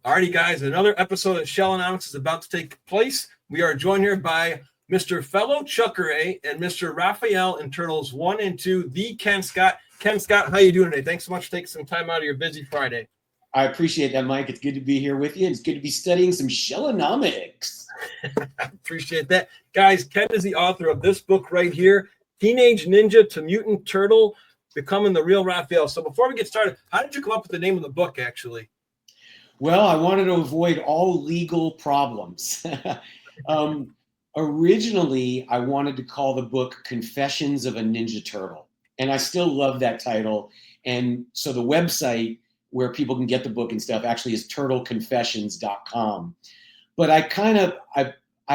Alrighty, guys, another episode of Shellonomics is about to take place. We are joined here by Mr. Fellow Chucker A and Mr. Raphael in Turtles 1 and 2, the Kenn Scott. Kenn Scott, how you doing today? Thanks so much for taking some time out of your busy Friday. I appreciate that, Mike. It's good to be here with you. It's good to be studying some Shellonomics. Appreciate that. Guys, Kenn is the author of this book right here, Teenage Ninja to Mutant Turtle, Becoming the Reel Raphael. So before we get started, how did you come up with the name of the book, actually? Well, I wanted to avoid all legal problems. Originally, I wanted to call the book Confessions of a Ninja Turtle, and I still love that title. And so the website where people can get the book and stuff actually is turtleconfessions.com. But I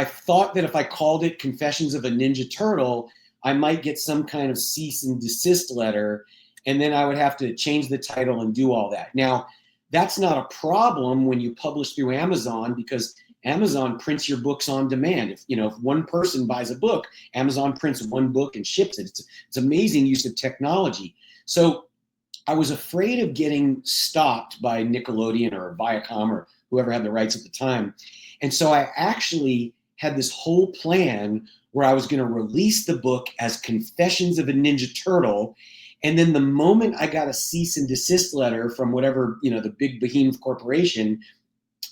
thought that if I called it Confessions of a Ninja Turtle, I might get some kind of cease and desist letter, and then I would have to change the title and do all that. Now, that's not a problem when you publish through Amazon, because Amazon prints your books on demand. If one person buys a book, Amazon prints one book and ships it. It's amazing use of technology. So I was afraid of getting stopped by Nickelodeon or Viacom or whoever had the rights at the time. And so I actually had this whole plan where I was going to release the book as Confessions of a Ninja Turtle. And then the moment I got a cease and desist letter from whatever, the big behemoth corporation,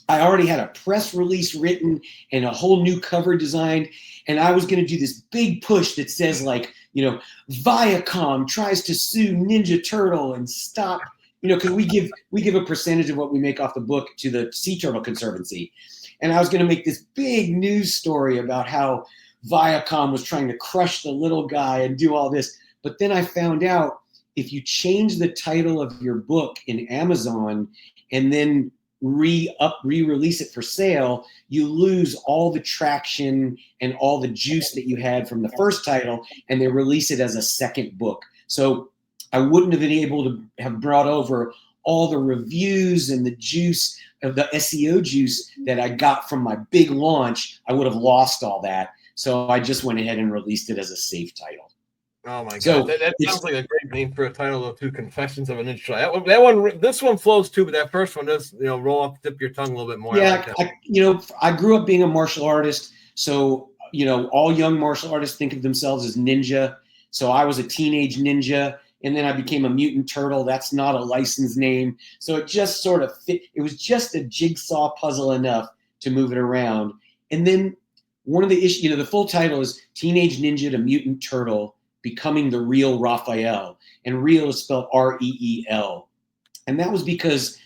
I already had a press release written and a whole new cover designed. And I was going to do this big push that says Viacom tries to sue Ninja Turtle and stop, because we give a percentage of what we make off the book to the Sea Turtle Conservancy. And I was going to make this big news story about how Viacom was trying to crush the little guy and do all this. But then I found out if you change the title of your book in Amazon and then re-release it for sale, you lose all the traction and all the juice that you had from the first title, and they release it as a second book. So I wouldn't have been able to have brought over all the reviews and the juice of the SEO juice that I got from my big launch. I would have lost all that. So I just went ahead and released it as a safe title. Oh my God, that sounds like a great name for a title of two, Confessions of a Ninja Turtle. This one flows too, but that first one does, roll off the tip of your tongue a little bit more. Yeah, I grew up being a martial artist, so all young martial artists think of themselves as ninja. So I was a teenage ninja, and then I became a mutant turtle. That's not a licensed name, so it just sort of fit. It was just a jigsaw puzzle enough to move it around. And then one of the issues, the full title is Teenage Ninja to Mutant Turtle, Becoming the Reel Raphael, and Reel is spelled R-E-E-L. And that was because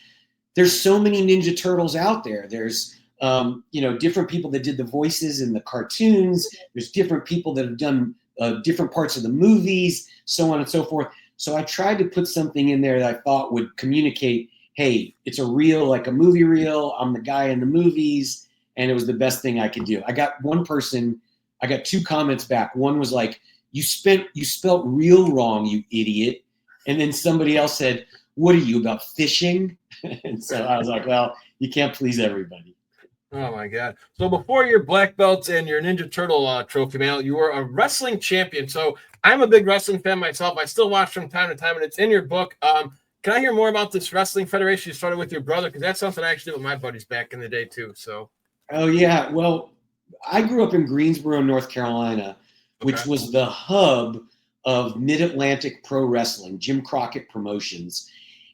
there's so many Ninja Turtles out there. There's, different people that did the voices in the cartoons. There's different people that have done different parts of the movies, so on and so forth. So I tried to put something in there that I thought would communicate, hey, it's a reel, like a movie reel. I'm the guy in the movies, and it was the best thing I could do. I got two comments back. One was like, you spelt real wrong, you idiot. And then somebody else said, what are you, about fishing? And so I was like, well, you can't please everybody. Oh my God. So before your black belts and your Ninja Turtle trophy, man, you were a wrestling champion. So I'm a big wrestling fan myself. I still watch from time to time, and it's in your book. Can I hear more about this wrestling federation you started with your brother? Because that's something I actually did with my buddies back in the day too. So. Oh yeah. Well, I grew up in Greensboro, North Carolina, which was the hub of Mid-Atlantic Pro Wrestling, Jim Crockett Promotions.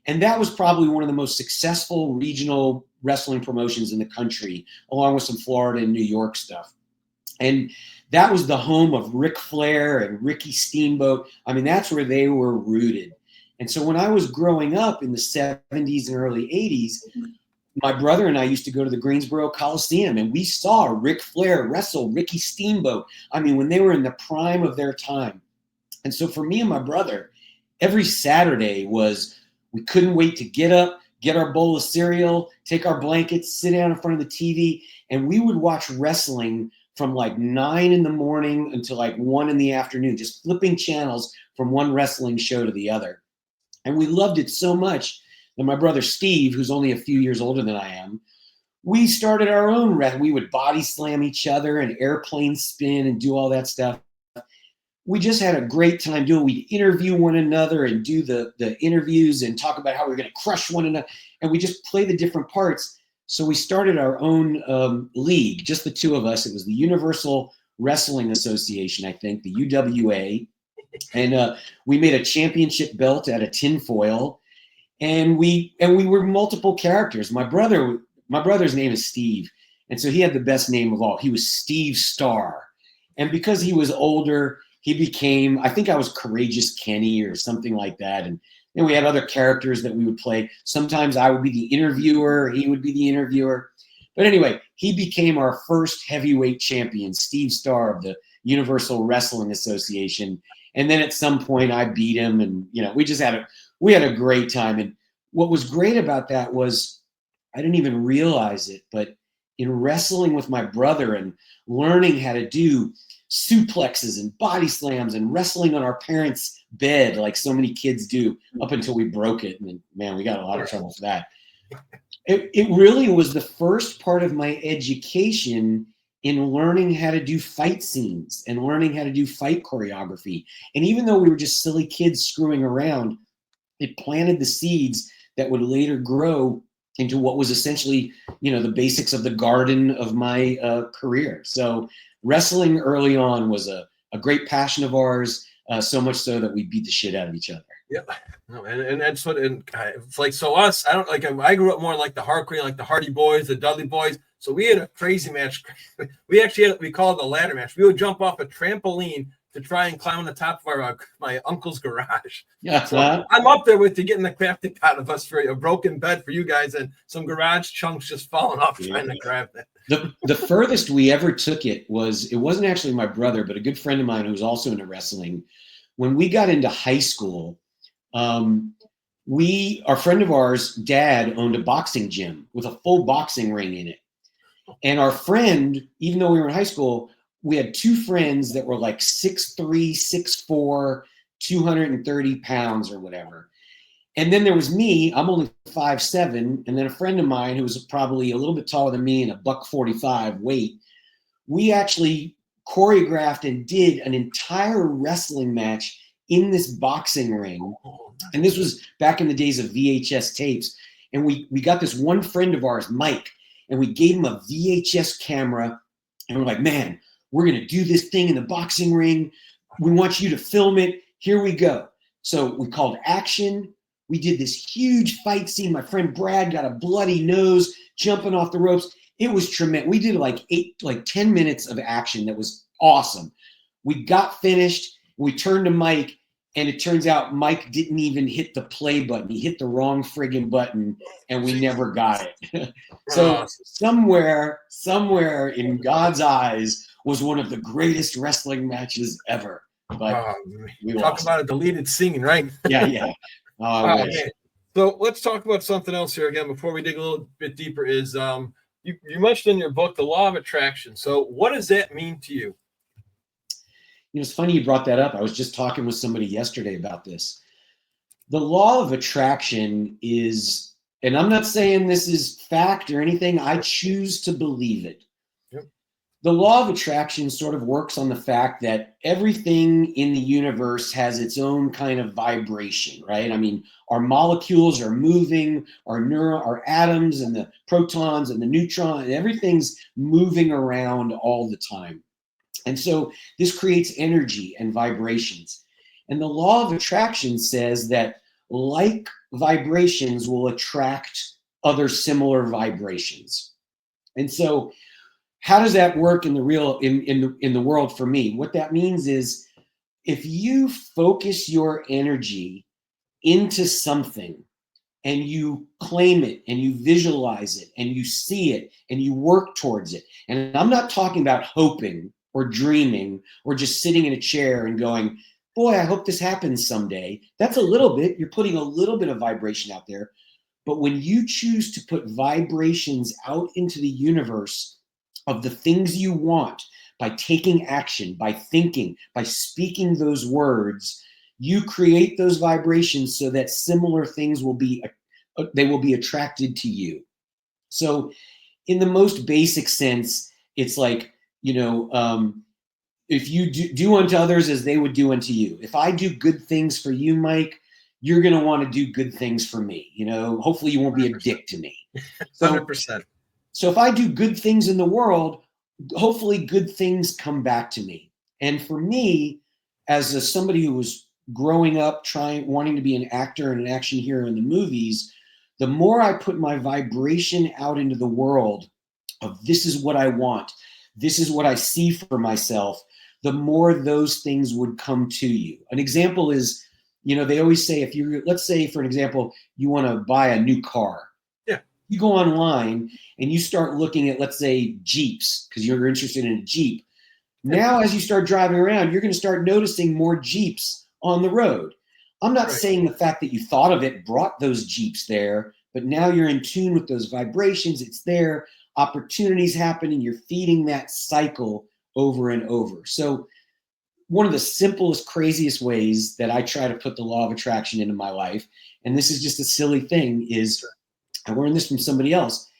And that was probably one of the most successful regional wrestling promotions in the country, along with some Florida and New York stuff. And that was the home of Ric Flair and Ricky Steamboat. I mean, that's where they were rooted. And so when I was growing up in the 70s and early 80s, my brother and I used to go to the Greensboro Coliseum, and we saw Ric Flair wrestle Ricky Steamboat. I mean, when they were in the prime of their time. And so for me and my brother, every Saturday we couldn't wait to get up, get our bowl of cereal, take our blankets, sit down in front of the TV, and we would watch wrestling from like 9 in the morning until like 1 in the afternoon, just flipping channels from one wrestling show to the other. And we loved it so much that my brother Steve, who's only a few years older than I am, we started our own we would body slam each other and airplane spin and do all that stuff. We just had a great time doing it. We'd interview one another and do the interviews and talk about how we were going to crush one another. And we just play the different parts. So we started our own league, just the two of us. It was the Universal Wrestling Association, I think, the UWA. And we made a championship belt out of tinfoil. And we were multiple characters. My brother's name is Steve. And so he had the best name of all. He was Steve Starr. And because he was older, he became, I think I was Courageous Kenny or something like that. And then we had other characters that we would play. Sometimes I would be the interviewer, he would be the interviewer. But anyway, he became our first heavyweight champion, Steve Starr of the Universal Wrestling Association. And then at some point I beat him, and we had a great time. And what was great about that was I didn't even realize it, but in wrestling with my brother and learning how to do suplexes and body slams and wrestling on our parents' bed like so many kids do up until we broke it. And then, man, we got a lot of trouble for that. It really was the first part of my education in learning how to do fight scenes and learning how to do fight choreography. And even though we were just silly kids screwing around, it planted the seeds that would later grow into what was essentially, the basics of the garden of my career. So wrestling early on was a great passion of ours, so much so that we beat the shit out of each other. Yeah, no, and that's what, and it's like, so us, I grew up more like the hardcore, like the Hardy Boys, the Dudley Boys. So we had a crazy match. We call it the ladder match. We would jump off a trampoline to try and climb on the top of my uncle's garage. Yeah. So I'm up there with you getting the crap out of us for a broken bed for you guys and some garage chunks just falling off trying to grab that. The furthest we ever took it wasn't actually my brother, but a good friend of mine who was also into wrestling. When we got into high school, our friend of ours, dad, owned a boxing gym with a full boxing ring in it. And our friend, even though we were in high school, we had two friends that were like 6'3", 6'4", 230 pounds or whatever. And then there was me, I'm only 5'7", and then a friend of mine who was probably a little bit taller than me and a $145 weight. We actually choreographed and did an entire wrestling match in this boxing ring. And this was back in the days of VHS tapes. And we got this one friend of ours, Mike, and we gave him a VHS camera. And we're like, man, we're going to do this thing in the boxing ring. We want you to film it. Here we go. So we called action. We did this huge fight scene. My friend Brad got a bloody nose jumping off the ropes. It was tremendous. We did like 10 minutes of action. That was awesome. We got finished. We turned to Mike, and it turns out Mike didn't even hit the play button. He hit the wrong friggin' button, and we never got it. So somewhere in God's eyes was one of the greatest wrestling matches ever. But we talk about a deleted scene, right? Yeah. So let's talk about something else here again before we dig a little bit deeper. Is you mentioned in your book the law of attraction. So what does that mean to you? It's funny you brought that up. I was just talking with somebody yesterday about this. The law of attraction is, and I'm not saying this is fact or anything, I choose to believe it. Yep. The law of attraction sort of works on the fact that everything in the universe has its own kind of vibration, right? I mean, our molecules are moving, our atoms and the protons and the neutrons, everything's moving around all the time. And so this creates energy and vibrations. And the law of attraction says that like vibrations will attract other similar vibrations. And so how does that work in the world for me? What that means is if you focus your energy into something and you claim it and you visualize it and you see it and you work towards it. And I'm not talking about hoping or dreaming, or just sitting in a chair and going, boy, I hope this happens someday. That's a little bit, you're putting a little bit of vibration out there. But when you choose to put vibrations out into the universe of the things you want, by taking action, by thinking, by speaking those words, you create those vibrations so that similar things will be attracted to you. So in the most basic sense, it's like, if you do unto others as they would do unto you. If I do good things for you, Mike, you're going to want to do good things for me. Hopefully you won't be a dick to me. So 100%. So if I do good things in the world, hopefully good things come back to me. And for me, as somebody who was growing up wanting to be an actor and an action hero in the movies, the more I put my vibration out into the world of this is what I want, this is what I see for myself, the more those things would come to you. An example is, they always say, let's say, for an example, you want to buy a new car. Yeah. You go online and you start looking at, let's say, Jeeps, because you're interested in a Jeep. Now, as you start driving around, you're going to start noticing more Jeeps on the road. I'm not saying the fact that you thought of it brought those Jeeps there, but now you're in tune with those vibrations. It's there. Opportunities happen, and you're feeding that cycle over and over. So one of the simplest, craziest ways that I try to put the law of attraction into my life, and this is just a silly thing, is I learned this from somebody else.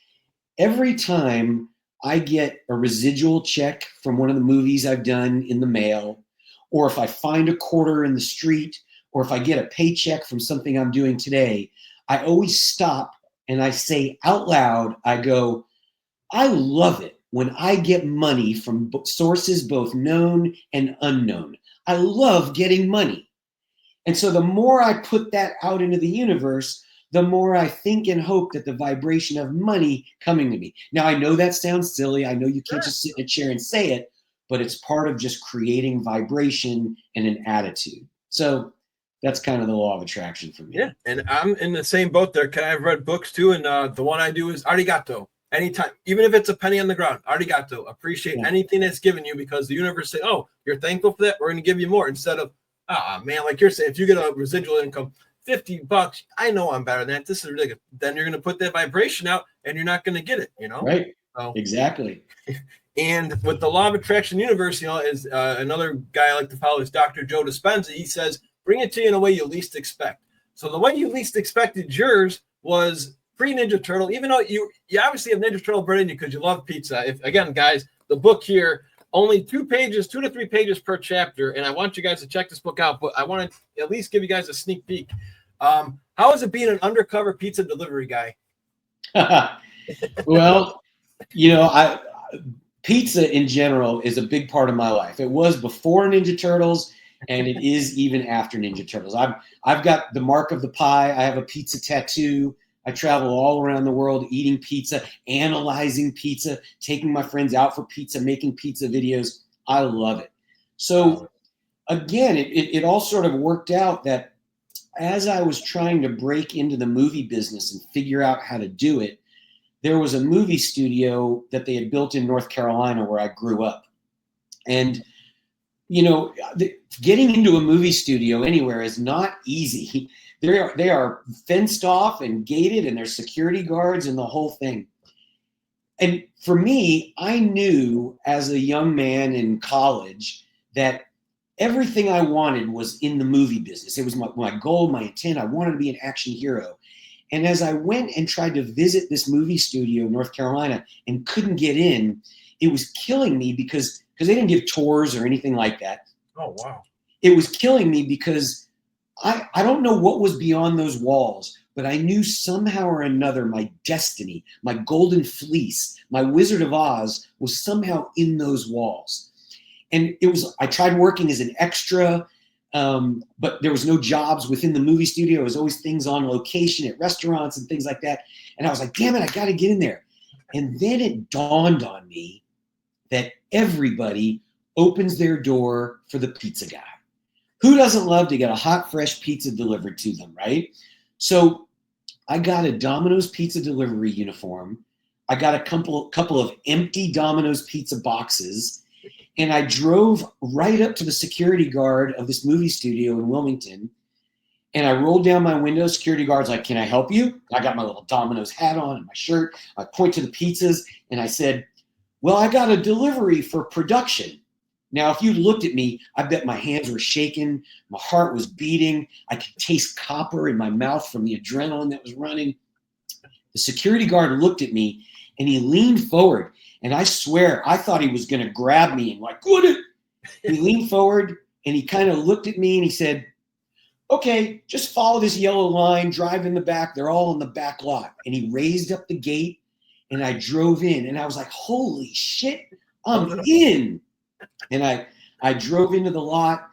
Every time I get a residual check from one of the movies I've done in the mail, or if I find a quarter in the street, or if I get a paycheck from something I'm doing today, I always stop and I say out loud, I go, I love it when I get money from sources both known and unknown. I love getting money. And so the more I put that out into the universe, the more I think and hope that the vibration of money coming to me. Now, I know that sounds silly. I know you can't just sit in a chair and say it, but it's part of just creating vibration and an attitude. So that's kind of the law of attraction for me. Yeah, and I'm in the same boat there. I've read books too, and the one I do is arigato. Anytime, even if it's a penny on the ground, arigato. Appreciate anything that's given you, because the universe say, oh, you're thankful for that, we're going to give you more, instead of, man, like you're saying, if you get a residual income, $50, I know I'm better than that. This is ridiculous. Then you're going to put that vibration out, and you're not going to get it, Right. So, exactly. And with the law of attraction universe, is another guy I like to follow is Dr. Joe Dispenza. He says, bring it to you in a way you least expect. So the way you least expected yours was pre-Ninja Turtle, even though you obviously have Ninja Turtle bred in you because you love pizza. If, again, guys, the book here, only 2 to 3 pages per chapter, and I want you guys to check this book out, but I want to at least give you guys a sneak peek. How is it being an undercover pizza delivery guy? Well, pizza in general is a big part of my life. It was before Ninja Turtles, and it is even after Ninja Turtles. I've got the mark of the pie. I have a pizza tattoo. I travel all around the world eating pizza, analyzing pizza, taking my friends out for pizza, making pizza videos. I love it. So again, it all sort of worked out that as I was trying to break into the movie business and figure out how to do it, there was a movie studio that they had built in North Carolina where I grew up. And, getting into a movie studio anywhere is not easy. They are fenced off and gated, and there's security guards and the whole thing. And for me, I knew as a young man in college that everything I wanted was in the movie business. It was my goal, my intent. I wanted to be an action hero. And as I went and tried to visit this movie studio in North Carolina and couldn't get in, it was killing me because they didn't give tours or anything like that. Oh, wow. It was killing me because I don't know what was beyond those walls, but I knew somehow or another my destiny, my golden fleece, my Wizard of Oz was somehow in those walls. And I tried working as an extra, but there was no jobs within the movie studio. It was always things on location at restaurants and things like that. And I was like, damn it, I got to get in there. And then it dawned on me that everybody opens their door for the pizza guy. Who doesn't love to get a hot, fresh pizza delivered to them, right? So I got a Domino's pizza delivery uniform. I got a couple of empty Domino's pizza boxes. And I drove right up to the security guard of this movie studio in Wilmington. And I rolled down my window. Security guard's like, can I help you? I got my little Domino's hat on and my shirt. I point to the pizzas and I said, well, I got a delivery for production. Now, if you looked at me, I bet my hands were shaking. My heart was beating. I could taste copper in my mouth from the adrenaline that was running. The security guard looked at me and he leaned forward. And I swear, I thought he was going to grab me and like, what? He leaned forward and he kind of looked at me and he said, okay, just follow this yellow line, drive in the back. They're all in the back lot. And he raised up the gate And I drove in and I was like, holy shit, I'm in. And I drove into the lot.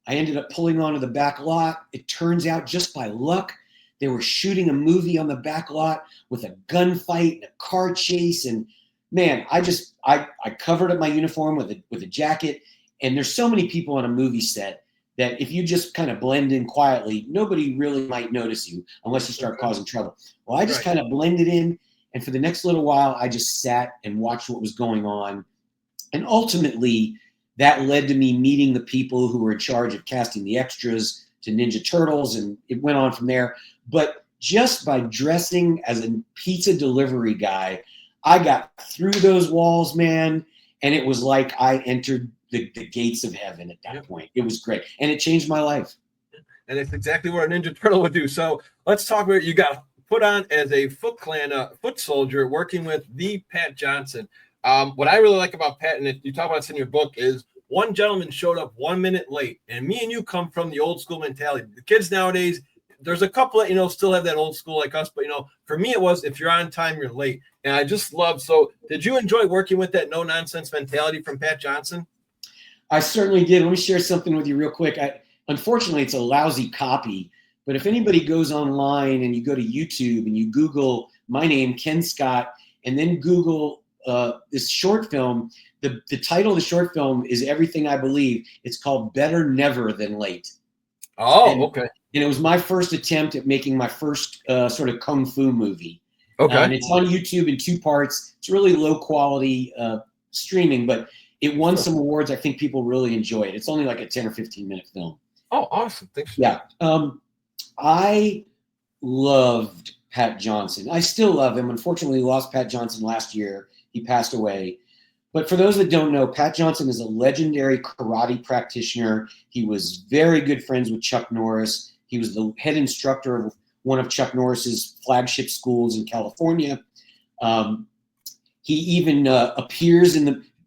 I ended up pulling onto the back lot. It turns out, just by luck, they were shooting a movie on the back lot with a gunfight and a car chase. And man, I covered up my uniform with a jacket. And there's so many people on a movie set that if you just kind of blend in quietly, nobody really might notice you unless you start causing trouble. Well, I just kind of blended in. And for the next little while, I just sat and watched what was going on. And ultimately, that led to me meeting the people who were in charge of casting the extras to Ninja Turtles, and it went on from there. But just by dressing as a pizza delivery guy, I got through those walls, man, and it was like I entered the gates of heaven at that point. It was great, and it changed my life. And it's exactly what a Ninja Turtle would do. So let's talk about, you got put on as a Foot Clan foot soldier working with the Pat Johnson. What I really like about Pat, and you talk about this in your book, is one gentleman showed up 1 minute late. And me and you come from the old school mentality. The kids nowadays, there's a couple that, still have that old school like us. But, for me, it was, if you're on time, you're late. And I just love, so did you enjoy working with that no nonsense mentality from Pat Johnson? I certainly did. Let me share something with you real quick. Unfortunately, it's a lousy copy. But if anybody goes online and you go to YouTube and you Google my name, Kenn Scott, and then Google this short film, the title of the short film is Everything I Believe. It's called Better Never Than Late. Oh, okay. And it was my first attempt at making my first sort of kung fu movie. Okay. And it's on YouTube in 2 parts. It's really low quality streaming, but it won some awards. I think people really enjoy it. It's only like a 10 or 15 minute film. Oh, awesome. Thanks. Yeah. I loved Pat Johnson. I still love him. Unfortunately, we lost Pat Johnson last year. He passed away. But for those that don't know, Pat Johnson is a legendary karate practitioner. He was very good friends with Chuck Norris. He was the head instructor of one of Chuck Norris's flagship schools in California. He even appears in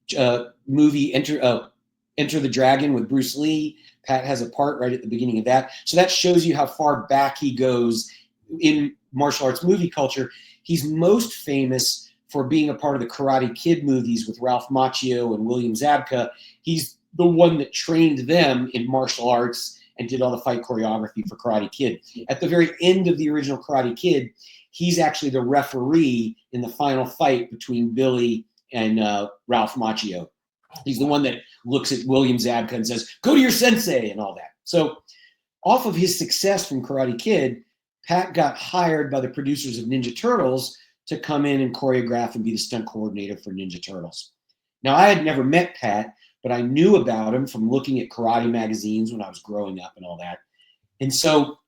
the movie Enter the Dragon with Bruce Lee. Pat has a part right at the beginning of that. So that shows you how far back he goes in martial arts movie culture. He's most famous for being a part of the Karate Kid movies with Ralph Macchio and William Zabka. He's the one that trained them in martial arts and did all the fight choreography for Karate Kid. At the very end of the original Karate Kid, he's actually the referee in the final fight between Billy and Ralph Macchio. He's the one that looks at William Zabka and says, "Go to your sensei," and all that. So off of his success from Karate Kid, Pat got hired by the producers of Ninja Turtles to come in and choreograph and be the stunt coordinator for Ninja Turtles. Now, I had never met Pat, but I knew about him from looking at karate magazines when I was growing up and all that. And so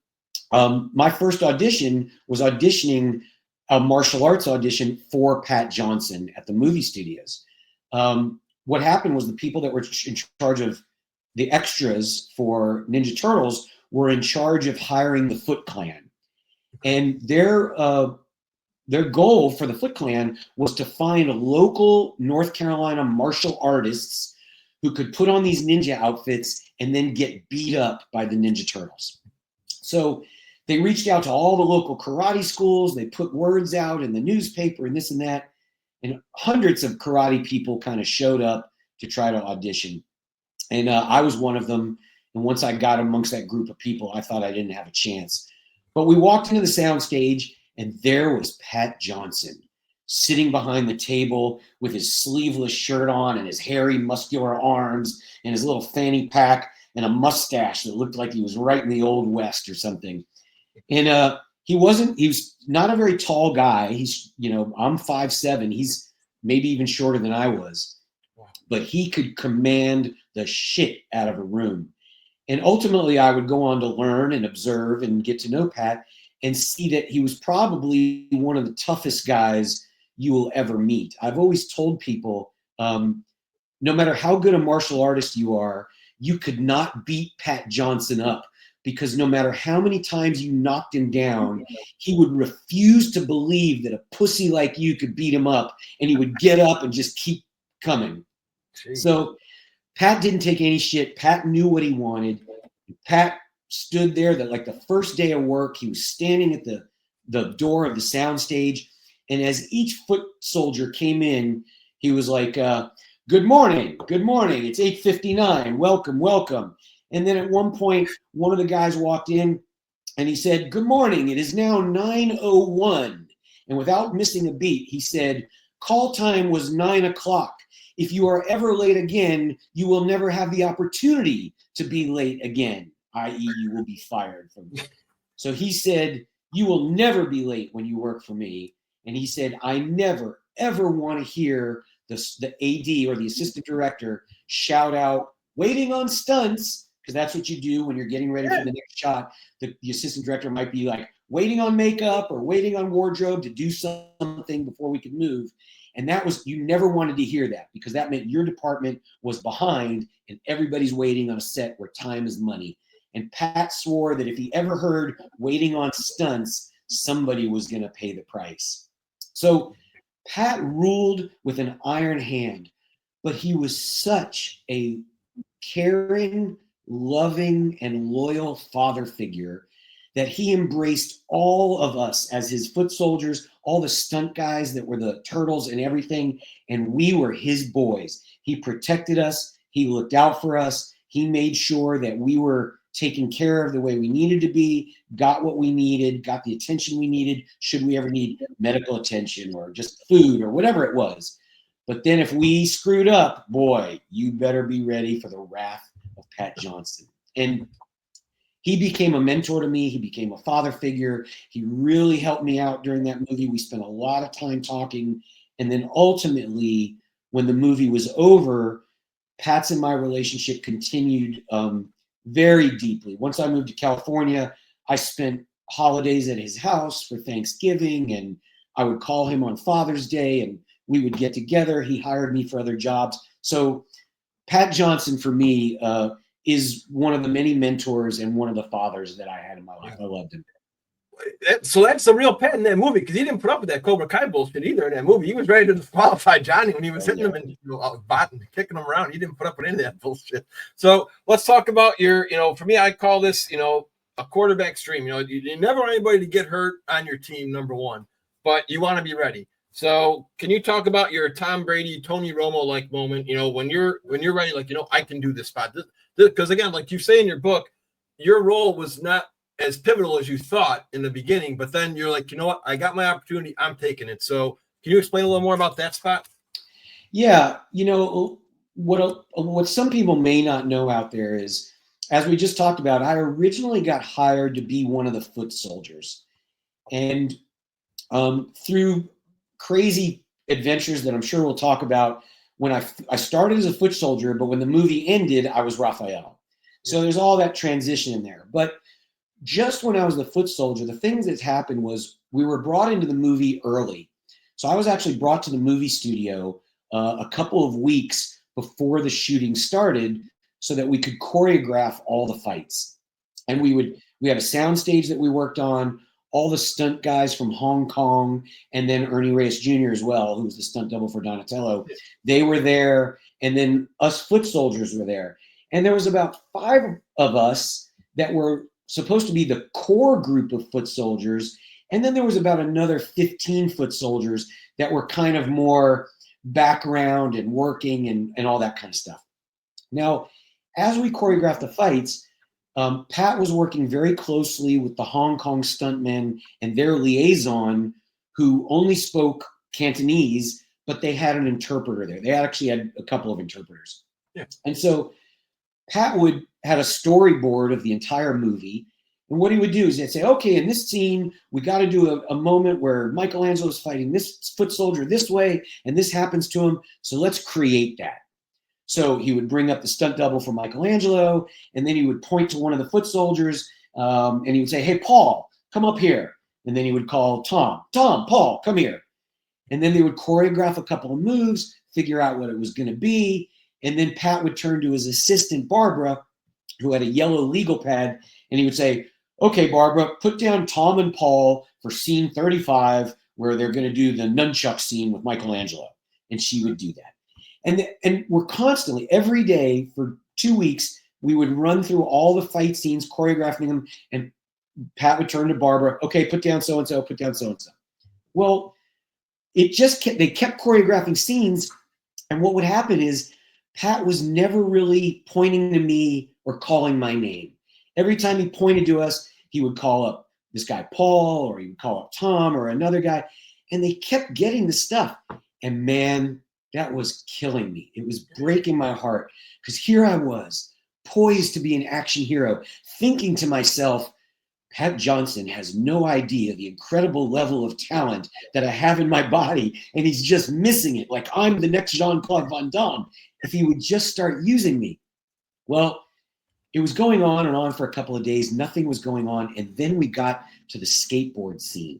my first audition was auditioning a martial arts audition for Pat Johnson at the movie studios. What happened was the people that were in charge of the extras for Ninja Turtles were in charge of hiring the Foot Clan. And their goal for the Foot Clan was to find local North Carolina martial artists who could put on these ninja outfits and then get beat up by the Ninja Turtles. So they reached out to all the local karate schools. They put words out in the newspaper and this and that. And hundreds of karate people kind of showed up to try to audition. And I was one of them. And once I got amongst that group of people, I thought I didn't have a chance. But we walked into the soundstage, and there was Pat Johnson sitting behind the table with his sleeveless shirt on and his hairy, muscular arms and his little fanny pack and a mustache that looked like he was right in the Old West or something. And he was not a very tall guy. He's, I'm 5'7". He's maybe even shorter than I was. But he could command the shit out of a room. And ultimately, I would go on to learn and observe and get to know Pat and see that he was probably one of the toughest guys you will ever meet. I've always told people, no matter how good a martial artist you are, you could not beat Pat Johnson up, because no matter how many times you knocked him down, he would refuse to believe that a pussy like you could beat him up, and he would get up and just keep coming. Jeez. So Pat didn't take any shit. Pat knew what he wanted. Pat stood there that like the first day of work, he was standing at the door of the soundstage, And as each foot soldier came in, he was like, good morning, it's 8:59, welcome, welcome. And then at one point, one of the guys walked in and he said, good morning, it is now 9:01. And without missing a beat, he said, call time was 9 o'clock. If you are ever late again, you will never have the opportunity to be late again, i.e. you will be fired from me. So he said, you will never be late when you work for me. And he said, I never, ever want to hear the AD or the assistant director shout out, waiting on stunts, because that's what you do when you're getting ready for the next shot. The assistant director might be like, waiting on makeup or waiting on wardrobe to do something before we could move. And that was, you never wanted to hear that, because that meant your department was behind and everybody's waiting on a set where time is money. And Pat swore that if he ever heard waiting on stunts, somebody was going to pay the price. So Pat ruled with an iron hand, but he was such a caring, loving, and loyal father figure that he embraced all of us as his foot soldiers, all the stunt guys that were the turtles and everything, and we were his boys. He protected us. He looked out for us. He made sure that we were taken care of the way we needed to be, got what we needed, got the attention we needed, should we ever need medical attention or just food or whatever it was. But then if we screwed up, boy, you better be ready for the wrath of Pat Johnson. And he became a mentor to me. He became a father figure. He really helped me out during that movie. We spent a lot of time talking. And then ultimately, when the movie was over, Pat's and my relationship continued very deeply. Once I moved to California, I spent holidays at his house for Thanksgiving, and I would call him on Father's Day, and we would get together. He hired me for other jobs. So Pat Johnson, for me, is one of the many mentors and one of the fathers that I had in my life. I loved him. So that's the real Pat in that movie, because he didn't put up with that Cobra Kai bullshit either in that movie. He was ready to disqualify Johnny when he was hitting him and botting, kicking him around. He didn't put up with any of that bullshit. So let's talk about your, for me, I call this, a quarterback stream. You never want anybody to get hurt on your team, number one, but you want to be ready. So can you talk about your Tom Brady, Tony Romo like moment? When you're ready, like, I can do this spot. Because again, like you say in your book, your role was not as pivotal as you thought in the beginning, but then you're like, you know what? I got my opportunity. I'm taking it. So can you explain a little more about that spot? Yeah. What some people may not know out there is, as we just talked about, I originally got hired to be one of the foot soldiers. And through crazy adventures that I'm sure we'll talk about, when I started as a foot soldier, but when the movie ended, I was Raphael. So there's all that transition in there. But just when I was the foot soldier, the things that happened was we were brought into the movie early. So I was actually brought to the movie studio a couple of weeks before the shooting started so that we could choreograph all the fights. And we had a sound stage that we worked on, all the stunt guys from Hong Kong, and then Ernie Reyes Jr. as well, who was the stunt double for Donatello. They were there, and then us foot soldiers were there. And there was about 5 of us that were supposed to be the core group of foot soldiers. And then there was about another 15 foot soldiers that were kind of more background and working and all that kind of stuff. Now, as we choreographed the fights, Pat was working very closely with the Hong Kong stuntmen and their liaison, who only spoke Cantonese, but they had an interpreter there. They actually had a couple of interpreters. Yeah. And so Pat had a storyboard of the entire movie. And what he would do is he'd say, okay, in this scene, we got to do a moment where Michelangelo is fighting this foot soldier this way, and this happens to him. So let's create that. So he would bring up the stunt double for Michelangelo, and then he would point to one of the foot soldiers, and he would say, hey, Paul, come up here. And then he would call Tom, Paul, come here. And then they would choreograph a couple of moves, figure out what it was going to be. And then Pat would turn to his assistant, Barbara, who had a yellow legal pad, and he would say, okay, Barbara, put down Tom and Paul for scene 35, where they're going to do the nunchuck scene with Michelangelo. And she would do that. And we're constantly, every day for 2 weeks, we would run through all the fight scenes, choreographing them, and Pat would turn to Barbara, okay, put down so-and-so, put down so-and-so. Well, they kept choreographing scenes. And what would happen is Pat was never really pointing to me or calling my name. Every time he pointed to us, he would call up this guy, Paul, or he would call up Tom or another guy. And they kept getting the stuff. And man, that was killing me. It was breaking my heart because here I was, poised to be an action hero, thinking to myself, Pat Johnson has no idea the incredible level of talent that I have in my body, and he's just missing it. Like I'm the next Jean-Claude Van Damme if he would just start using me. Well, it was going on and on for a couple of days. Nothing was going on. And then we got to the skateboard scene.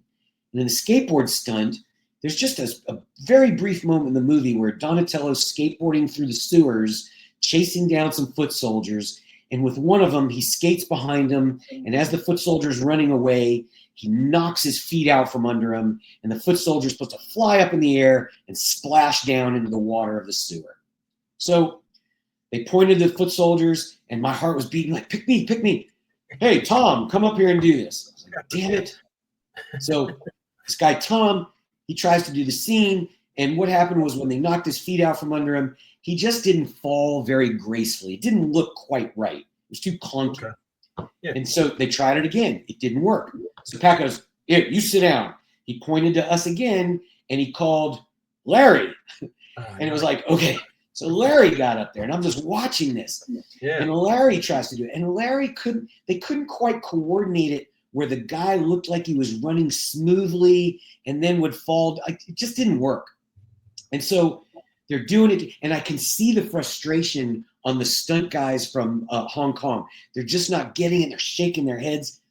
And in the skateboard stunt, there's just a very brief moment in the movie where Donatello's skateboarding through the sewers, chasing down some foot soldiers. And with one of them, he skates behind him. And as the foot soldier's running away, he knocks his feet out from under him. And the foot soldier's supposed to fly up in the air and splash down into the water of the sewer. So they pointed to the foot soldiers, and my heart was beating like, pick me, pick me. Hey, Tom, come up here and do this. I was like, damn it. So this guy, Tom, he tries to do the scene. And what happened was when they knocked his feet out from under him, he just didn't fall very gracefully. It didn't look quite right. It was too clunky. Okay. Yeah. And so they tried it again. It didn't work. So Pat goes, here, you sit down. He pointed to us again, and he called Larry. And it was like, okay. So Larry got up there, and I'm just watching this. Yeah. And Larry tries to do it. And Larry they couldn't quite coordinate it where the guy looked like he was running smoothly and then would fall. It just didn't work. And so they're doing it, and I can see the frustration on the stunt guys from Hong Kong. They're just not getting it. They're shaking their heads.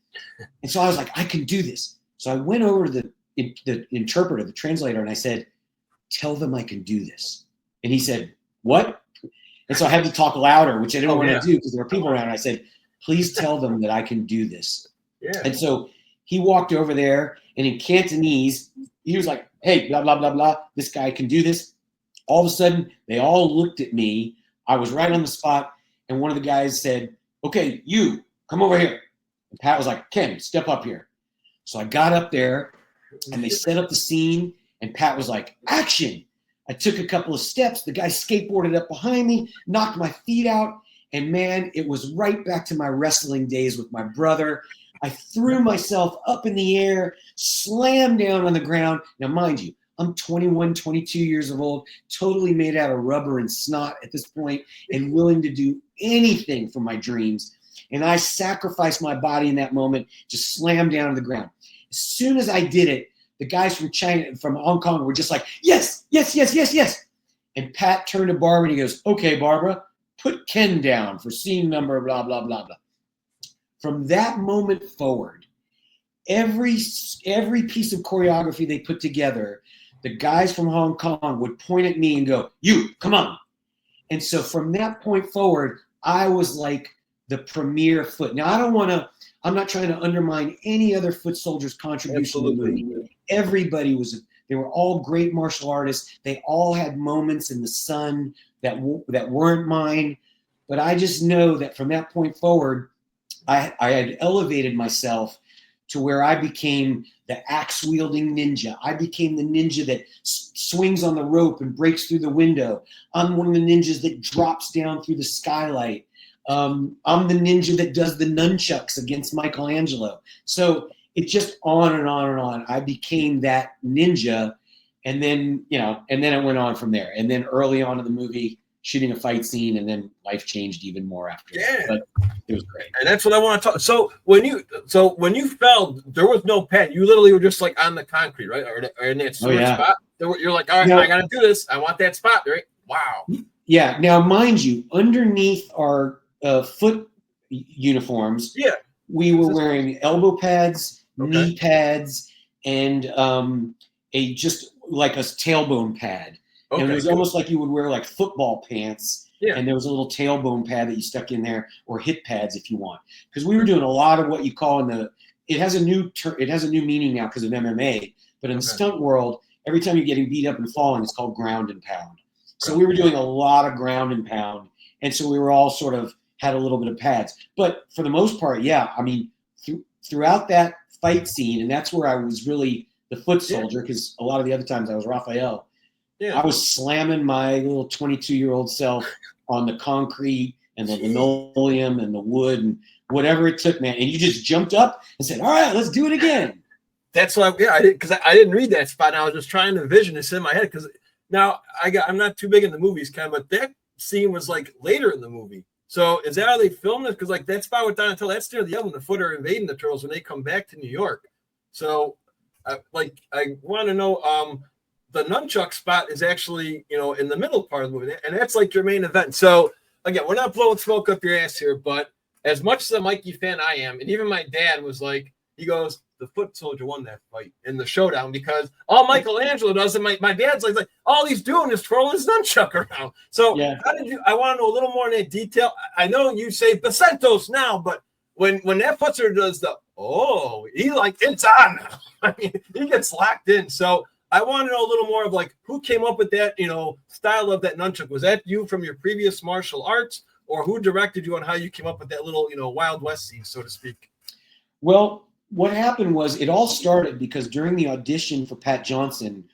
And so I was like, I can do this. So I went over to the interpreter, the translator, and I said, tell them I can do this. And he said, what? And so I had to talk louder, which I didn't want to do because there were people around. And I said, please tell them that I can do this. Yeah. And so he walked over there, and in Cantonese, he was like, hey, blah, blah, blah, blah. This guy can do this. All of a sudden, they all looked at me. I was right on the spot, and one of the guys said, okay, you, come over here. And Pat was like, Ken, step up here. So I got up there, and they set up the scene, and Pat was like, action. I took a couple of steps. The guy skateboarded up behind me, knocked my feet out, and man, it was right back to my wrestling days with my brother. I threw myself up in the air, slammed down on the ground. Now, mind you, I'm 21, 22 years old, totally made out of rubber and snot at this point, and willing to do anything for my dreams. And I sacrificed my body in that moment, just slammed down on the ground. As soon as I did it, the guys from China, from Hong Kong were just like, yes, yes, yes, yes, yes. And Pat turned to Barbara and he goes, okay, Barbara, put Ken down for scene number, blah, blah, blah, blah. From that moment forward, every piece of choreography they put together, the guys from Hong Kong would point at me and go, you, come on. And so from that point forward, I was like the premier foot. Now, I'm not trying to undermine any other foot soldier's contribution to the movie. Everybody they were all great martial artists. They all had moments in the sun that weren't mine. But I just know that from that point forward, I had elevated myself to where I became the axe-wielding ninja. I became the ninja that swings on the rope and breaks through the window. I'm one of the ninjas that drops down through the skylight. I'm the ninja that does the nunchucks against Michelangelo. So it's just on and on and on. I became that ninja, and then it went on from there. And then early on in the movie, shooting a fight scene, and then life changed even more after that. But it was great. And that's what I want to talk. So when you fell, there was no pen. You literally were just like on the concrete, right? Or in that spot. You're like, all right, I got to do this. I want that spot, right? Wow. Yeah. Now, mind you, underneath our foot uniforms, we were wearing elbow pads, knee pads, and just like a tailbone pad. Okay, and it was almost like you would wear like football pants, and there was a little tailbone pad that you stuck in there, or hip pads if you want. Because we were doing a lot of what you call it has a new meaning now because of MMA. But in the stunt world, every time you're getting beat up and falling, it's called ground and pound. So we were doing a lot of ground and pound, and so we were all sort of had a little bit of pads. But for the most part, I mean, throughout that fight scene, and that's where I was really the foot soldier, because a lot of the other times I was Raphael, Yeah. I was slamming my little 22-year-old self on the concrete and the linoleum and the wood and whatever it took, man. And you just jumped up and said, all right, let's do it again. That's what I did, because I didn't read that spot. And I was just trying to envision this in my head, because now I'm not too big in the movies, Ken, but that scene was like later in the movie. So is that how they filmed it? Because like that spot with Donatello, that's near the end when the Foot are invading the Turtles when they come back to New York. So I want to know, the nunchuck spot is actually, in the middle part of the movie, and that's like your main event. So again, we're not blowing smoke up your ass here, but as much as a Mikey fan I am, and even my dad was like, he goes, the foot soldier won that fight in the showdown, because all Michelangelo does, and my dad's like, all he's doing is twirling his nunchuck around. So how did you? I want to know a little more in that detail. I know you say Becentos now, but when that foot soldier does he like, it's on now. I mean, he gets locked in. So I want to know a little more of like who came up with that, style of that nunchuck. Was that you from your previous martial arts, or who directed you on how you came up with that little, Wild West scene, so to speak? Well, what happened was it all started because during the audition for Pat Johnson,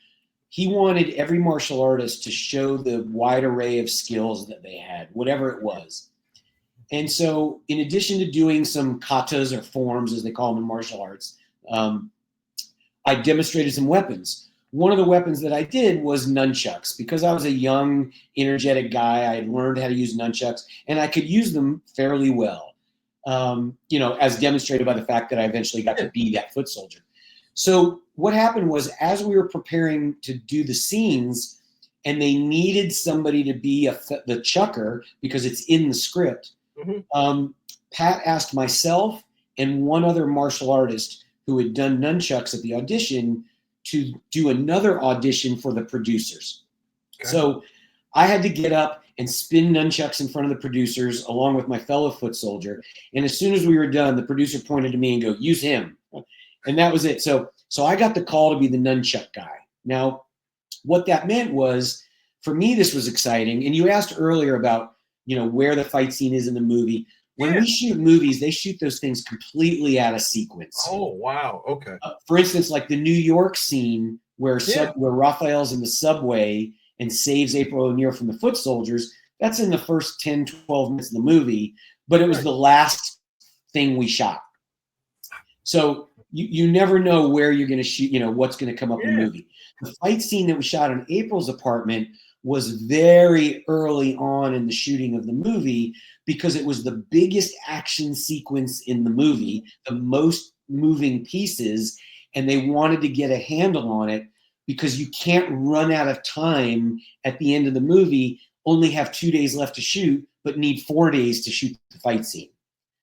he wanted every martial artist to show the wide array of skills that they had, whatever it was. And so in addition to doing some katas or forms, as they call them in martial arts, I demonstrated some weapons. One of the weapons that I did was nunchucks, because I was a young, energetic guy. I had learned how to use nunchucks, and I could use them fairly well. As demonstrated by the fact that I eventually got to be that foot soldier. So what happened was, as we were preparing to do the scenes and they needed somebody to be the chucker because it's in the script, Pat asked myself and one other martial artist who had done nunchucks at the audition to do another audition for the producers. Okay. So I had to get up and spin nunchucks in front of the producers along with my fellow foot soldier. And as soon as we were done, the producer pointed to me and go, use him. And that was it. So I got the call to be the nunchuck guy. Now, what that meant was, for me, this was exciting. And you asked earlier about, where the fight scene is in the movie. When we shoot movies, they shoot those things completely out of sequence. Oh, wow. Okay. For instance, like the New York scene where Raphael's in the subway and saves April O'Neil from the foot soldiers, that's in the first 10, 12 minutes of the movie, but it was the last thing we shot. So you never know where you're going to shoot, what's going to come up in the movie. The fight scene that we shot in April's apartment was very early on in the shooting of the movie, because it was the biggest action sequence in the movie, the most moving pieces, and they wanted to get a handle on it, because you can't run out of time at the end of the movie, only have 2 days left to shoot, but need 4 days to shoot the fight scene.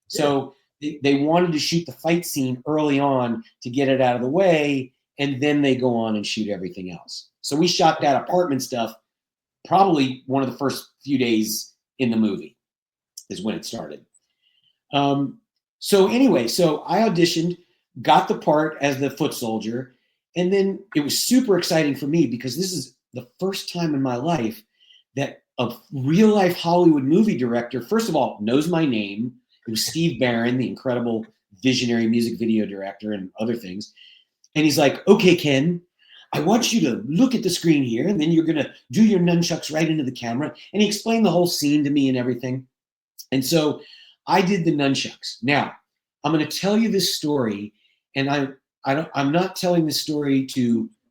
So they wanted to shoot the fight scene early on to get it out of the way, and then they go on and shoot everything else. So we shot that apartment stuff probably one of the first few days in the movie is when it started. So I auditioned, got the part as the foot soldier, and then it was super exciting for me, because this is the first time in my life that a real life Hollywood movie director, first of all, knows my name. It was Steve Barron, the incredible visionary music video director and other things. And he's like, okay, Ken, I want you to look at the screen here, and then you're going to do your nunchucks right into the camera. And he explained the whole scene to me and everything. And so I did the nunchucks. Now, I'm going to tell you this story, and I'm not telling this story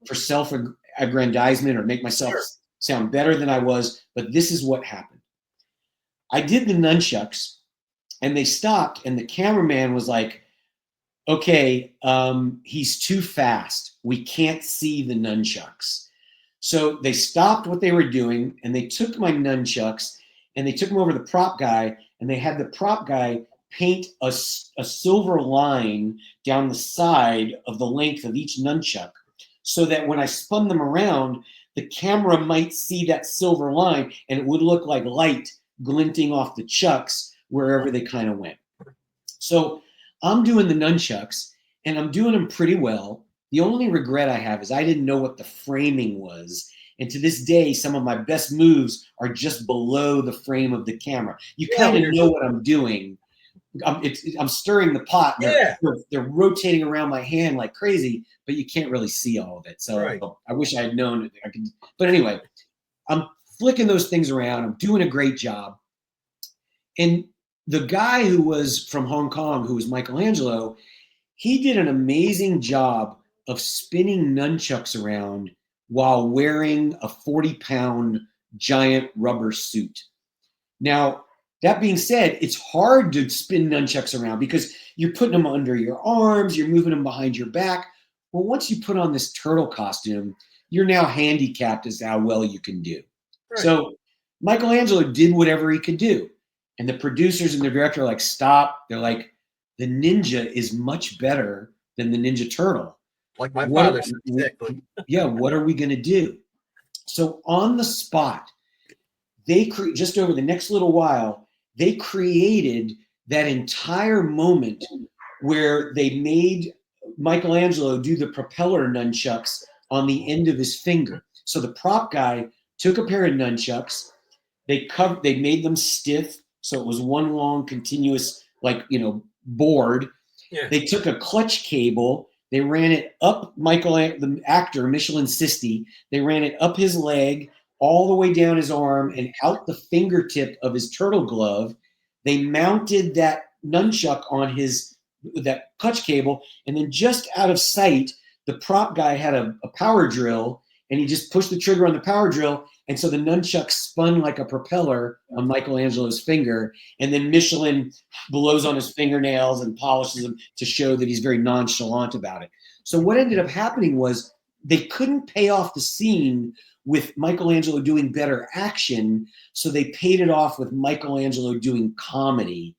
for self-aggrandizement or make myself sound better than I was, but this is what happened. I did the nunchucks, and they stopped, and the cameraman was like, okay, he's too fast. We can't see the nunchucks. So they stopped what they were doing, and they took my nunchucks, and they took them over to the prop guy, and they had the prop guy paint a silver line down the side of the length of each nunchuck, so that when I spun them around, the camera might see that silver line, and it would look like light glinting off the chucks wherever they kind of went. So I'm doing the nunchucks, and I'm doing them pretty well. The only regret I have is I didn't know what the framing was. And to this day, some of my best moves are just below the frame of the camera. You kind of know what I'm doing, I'm stirring the pot. Yeah. They're rotating around my hand like crazy, but you can't really see all of it. So Right. I wish I had known I could. But anyway, I'm flicking those things around. I'm doing a great job. And the guy who was from Hong Kong, who was Michelangelo, he did an amazing job of spinning nunchucks around while wearing a 40-pound giant rubber suit. Now, that being said, it's hard to spin nunchucks around because you're putting them under your arms, you're moving them behind your back. Well, once you put on this turtle costume, you're now handicapped as to how well you can do. Right. So Michelangelo did whatever he could do. And the producers and the director are like, stop. They're like, the ninja is much better than the Ninja Turtle. Like my father said, exactly. Yeah, what are we going to do? So on the spot, just over the next little while, they created that entire moment where they made Michelangelo do the propeller nunchucks on the end of his finger. So the prop guy took a pair of nunchucks, they made them stiff, so it was one long continuous, board. Yeah. They took a clutch cable, they ran it up the actor, Michelin Sisti, they ran it up his leg, all the way down his arm and out the fingertip of his turtle glove. They mounted that nunchuck on that clutch cable, and then just out of sight, the prop guy had a power drill, and he just pushed the trigger on the power drill, and so the nunchuck spun like a propeller on Michelangelo's finger, and then Michelin blows on his fingernails and polishes them to show that he's very nonchalant about it. So what ended up happening was they couldn't pay off the scene with Michelangelo doing better action, so they paid it off with Michelangelo doing comedy.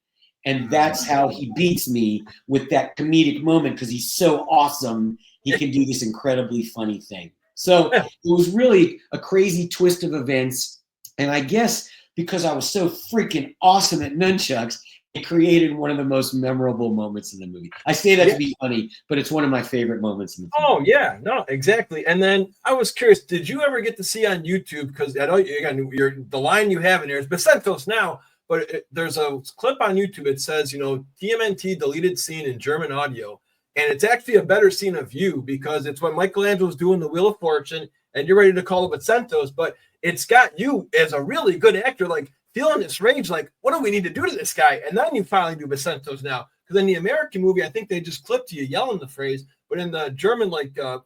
And that's how he beats me, with that comedic moment, because he's so awesome, he can do this incredibly funny thing. So it was really a crazy twist of events. And I guess because I was so freaking awesome at nunchucks, it created one of the most memorable moments in the movie. I say that to be funny, but it's one of my favorite moments in the film. Oh, yeah. No, exactly. And then I was curious, did you ever get to see on YouTube, because I know the line you have in here is Besentos now, but there's a clip on YouTube. It says, TMNT deleted scene in German audio. And it's actually a better scene of you, because it's when Michelangelo's doing the Wheel of Fortune and you're ready to call it Besentos, but it's got you as a really good actor, like feeling this rage, like, what do we need to do to this guy? And then you finally do Besentos now. Because in the American movie, I think they just clipped you yelling the phrase, but in the German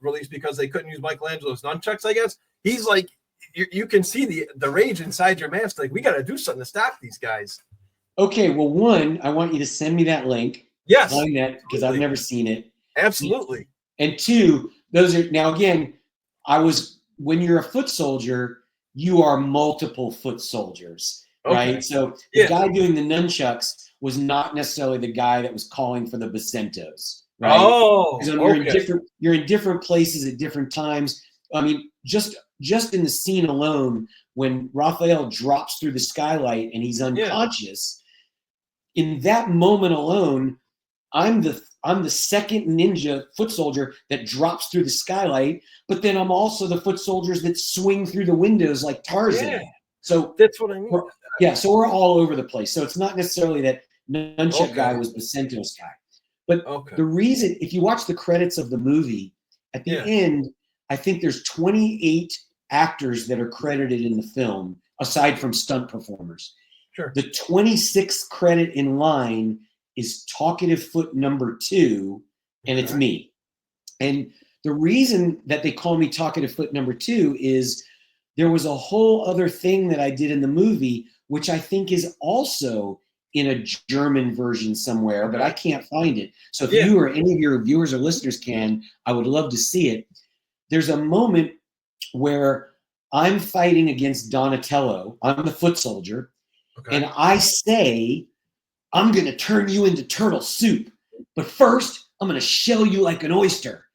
release, because they couldn't use Michelangelo's nunchucks, I guess, he's like, you can see the rage inside your mask. Like, we got to do something to stop these guys. Okay, well, one, I want you to send me that link. Yes. On that, because I've never seen it. Absolutely. And two, those are, now again, when you're a foot soldier, you are multiple foot soldiers, right? So the guy doing the nunchucks was not necessarily the guy that was calling for the Besentos, right? Oh, you're in different places at different times. I mean, just in the scene alone, when Raphael drops through the skylight and he's unconscious, in that moment alone, I'm the second ninja foot soldier that drops through the skylight, but then I'm also the foot soldiers that swing through the windows like Tarzan. Yeah. So that's what I mean. So we're all over the place. So it's not necessarily that nunchuck guy was Besentos guy. But the reason, if you watch the credits of the movie, at the end, I think there's 28 actors that are credited in the film, aside from stunt performers. Sure. The 26th credit in line is talkative foot number 2, and it's me. And the reason that they call me talkative foot number 2 is there was a whole other thing that I did in the movie, which I think is also in a German version somewhere, but I can't find it. So if you or any of your viewers or listeners can, I would love to see it. There's a moment where I'm fighting against Donatello. I'm the foot soldier. And I say, I'm going to turn you into turtle soup. But first, I'm going to shell you like an oyster.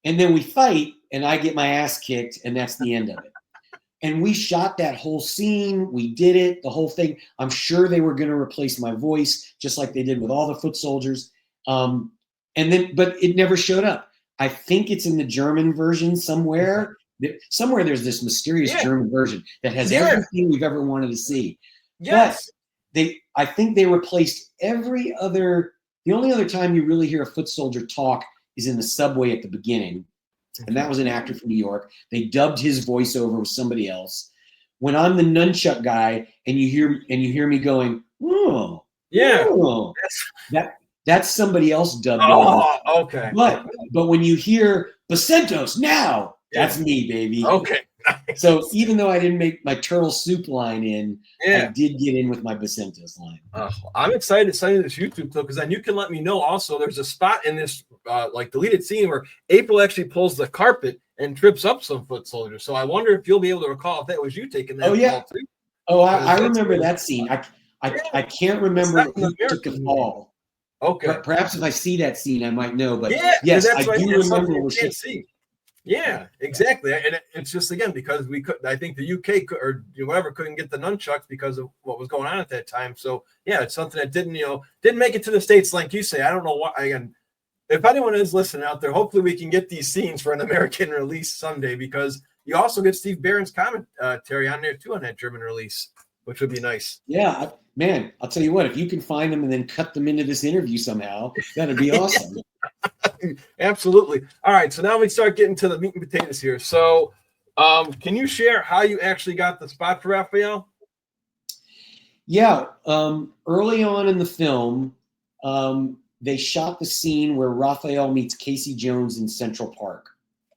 And then we fight, and I get my ass kicked, and that's the end of it. And we shot that whole scene. We did it, the whole thing. I'm sure they were going to replace my voice, just like they did with all the foot soldiers. But it never showed up. I think it's in the German version somewhere. Somewhere there's this mysterious German version that has everything we've ever wanted to see. Yes. But I think they replaced every other. The only other time you really hear a foot soldier talk is in the subway at the beginning, and that was an actor from New York. They dubbed his voiceover with somebody else. When I'm the nunchuck guy, and you hear me going, oh, Yeah. oh, that's somebody else dubbed over. Oh, okay. But when you hear Bacentos now, that's me, baby. Okay. So even though I didn't make my turtle soup line in, Yeah. I did get in with my Bacentos line. I'm excited to send you this YouTube clip because then you can let me know also there's a spot in this like deleted scene where April actually pulls the carpet and trips up some foot soldiers. So I wonder if you'll be able to recall if that was you taking that. Oh, yeah. Too. Oh, I remember that scene. I can't remember who took the fall. Okay. Perhaps if I see that scene, I might know. But yes, I do remember where she see. Yeah, exactly. And it's just, again, because we could, I think the UK or whatever couldn't get the nunchucks because of what was going on at that time. So yeah, it's something that didn't make it to the States. Like you say, I don't know why. Again, if anyone is listening out there, hopefully we can get these scenes for an American release someday, because you also get Steve Barron's commentary on there too on that German release, which would be nice. Yeah, man, I'll tell you what, if you can find them and then cut them into this interview somehow, that'd be awesome. Absolutely. All right, so now we start getting to the meat and potatoes here. So can you share how you actually got the spot for Raphael? Yeah, early on in the film, they shot the scene where Raphael meets Casey Jones in Central Park.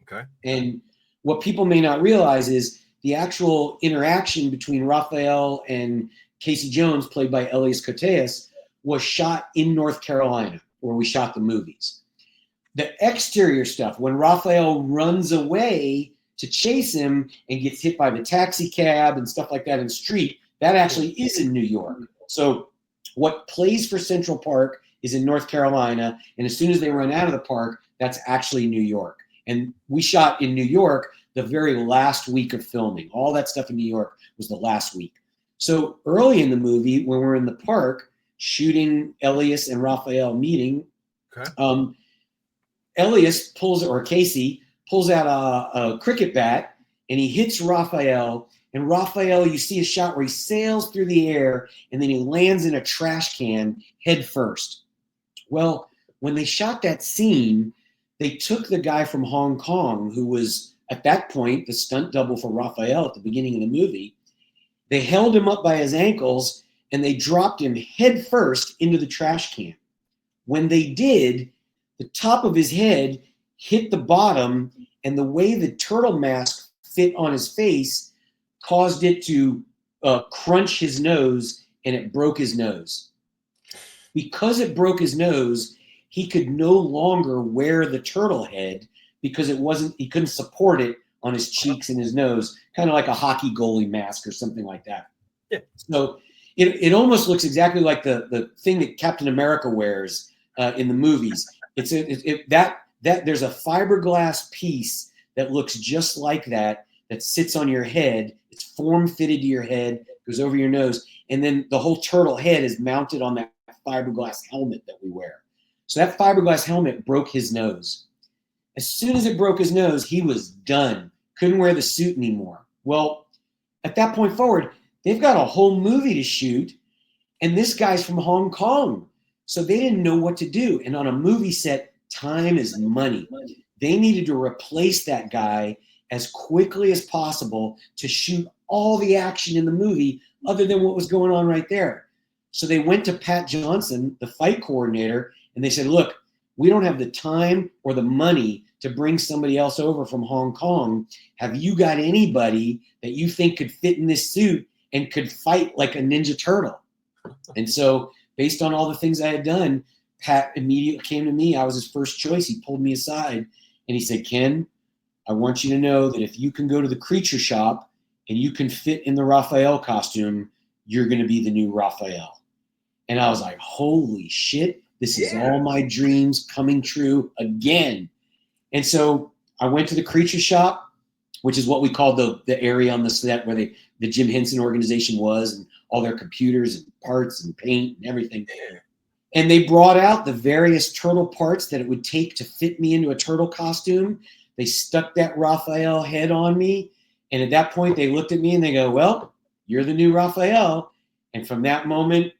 Okay. And what people may not realize is the actual interaction between Raphael and Casey Jones, played by Elias Koteas, was shot in North Carolina, where we shot the movies. The exterior stuff, when Raphael runs away to chase him and gets hit by the taxi cab and stuff like that in the street, that actually is in New York. So what plays for Central Park is in North Carolina, and as soon as they run out of the park, that's actually New York. And we shot in New York the very last week of filming. All that stuff in New York was the last week. So early in the movie, when we're in the park shooting Elias and Raphael meeting, okay. Casey pulls out a cricket bat and he hits Raphael. And Raphael, you see a shot where he sails through the air and then he lands in a trash can head first. Well, when they shot that scene, they took the guy from Hong Kong who was at that point the stunt double for Raphael at the beginning of the movie. They held him up by his ankles and they dropped him head first into the trash can. When they did, the top of his head hit the bottom, and the way the turtle mask fit on his face caused it to crunch his nose, and it broke his nose. Because it broke his nose, he could no longer wear the turtle head because he couldn't support it on his cheeks and his nose, kind of like a hockey goalie mask or something like that. Yeah. So it almost looks exactly like the thing that Captain America wears in the movies. There's a fiberglass piece that looks just like that sits on your head. It's form fitted to your head, goes over your nose, and then the whole turtle head is mounted on that fiberglass helmet that we wear. So that fiberglass helmet broke his nose. As soon as it broke his nose, he was done. Couldn't wear the suit anymore. Well, at that point forward, they've got a whole movie to shoot, and this guy's from Hong Kong. So they didn't know what to do. And on a movie set, time is money. They needed to replace that guy as quickly as possible to shoot all the action in the movie other than what was going on right there. So they went to Pat Johnson, the fight coordinator, and they said, look, we don't have the time or the money to bring somebody else over from Hong Kong. Have you got anybody that you think could fit in this suit and could fight like a Ninja Turtle? And so based on all the things I had done, Pat immediately came to me. I was his first choice. He pulled me aside and he said, Ken, I want you to know that if you can go to the creature shop and you can fit in the Raphael costume, you're going to be the new Raphael. And I was like, holy shit, this is all my dreams coming true again. And so I went to the creature shop, which is what we call the area on the set where the Jim Henson organization was, and all their computers and parts and paint and everything. And they brought out the various turtle parts that it would take to fit me into a turtle costume. They stuck that Raphael head on me. And at that point, they looked at me and they go, well, you're the new Raphael. And from that moment,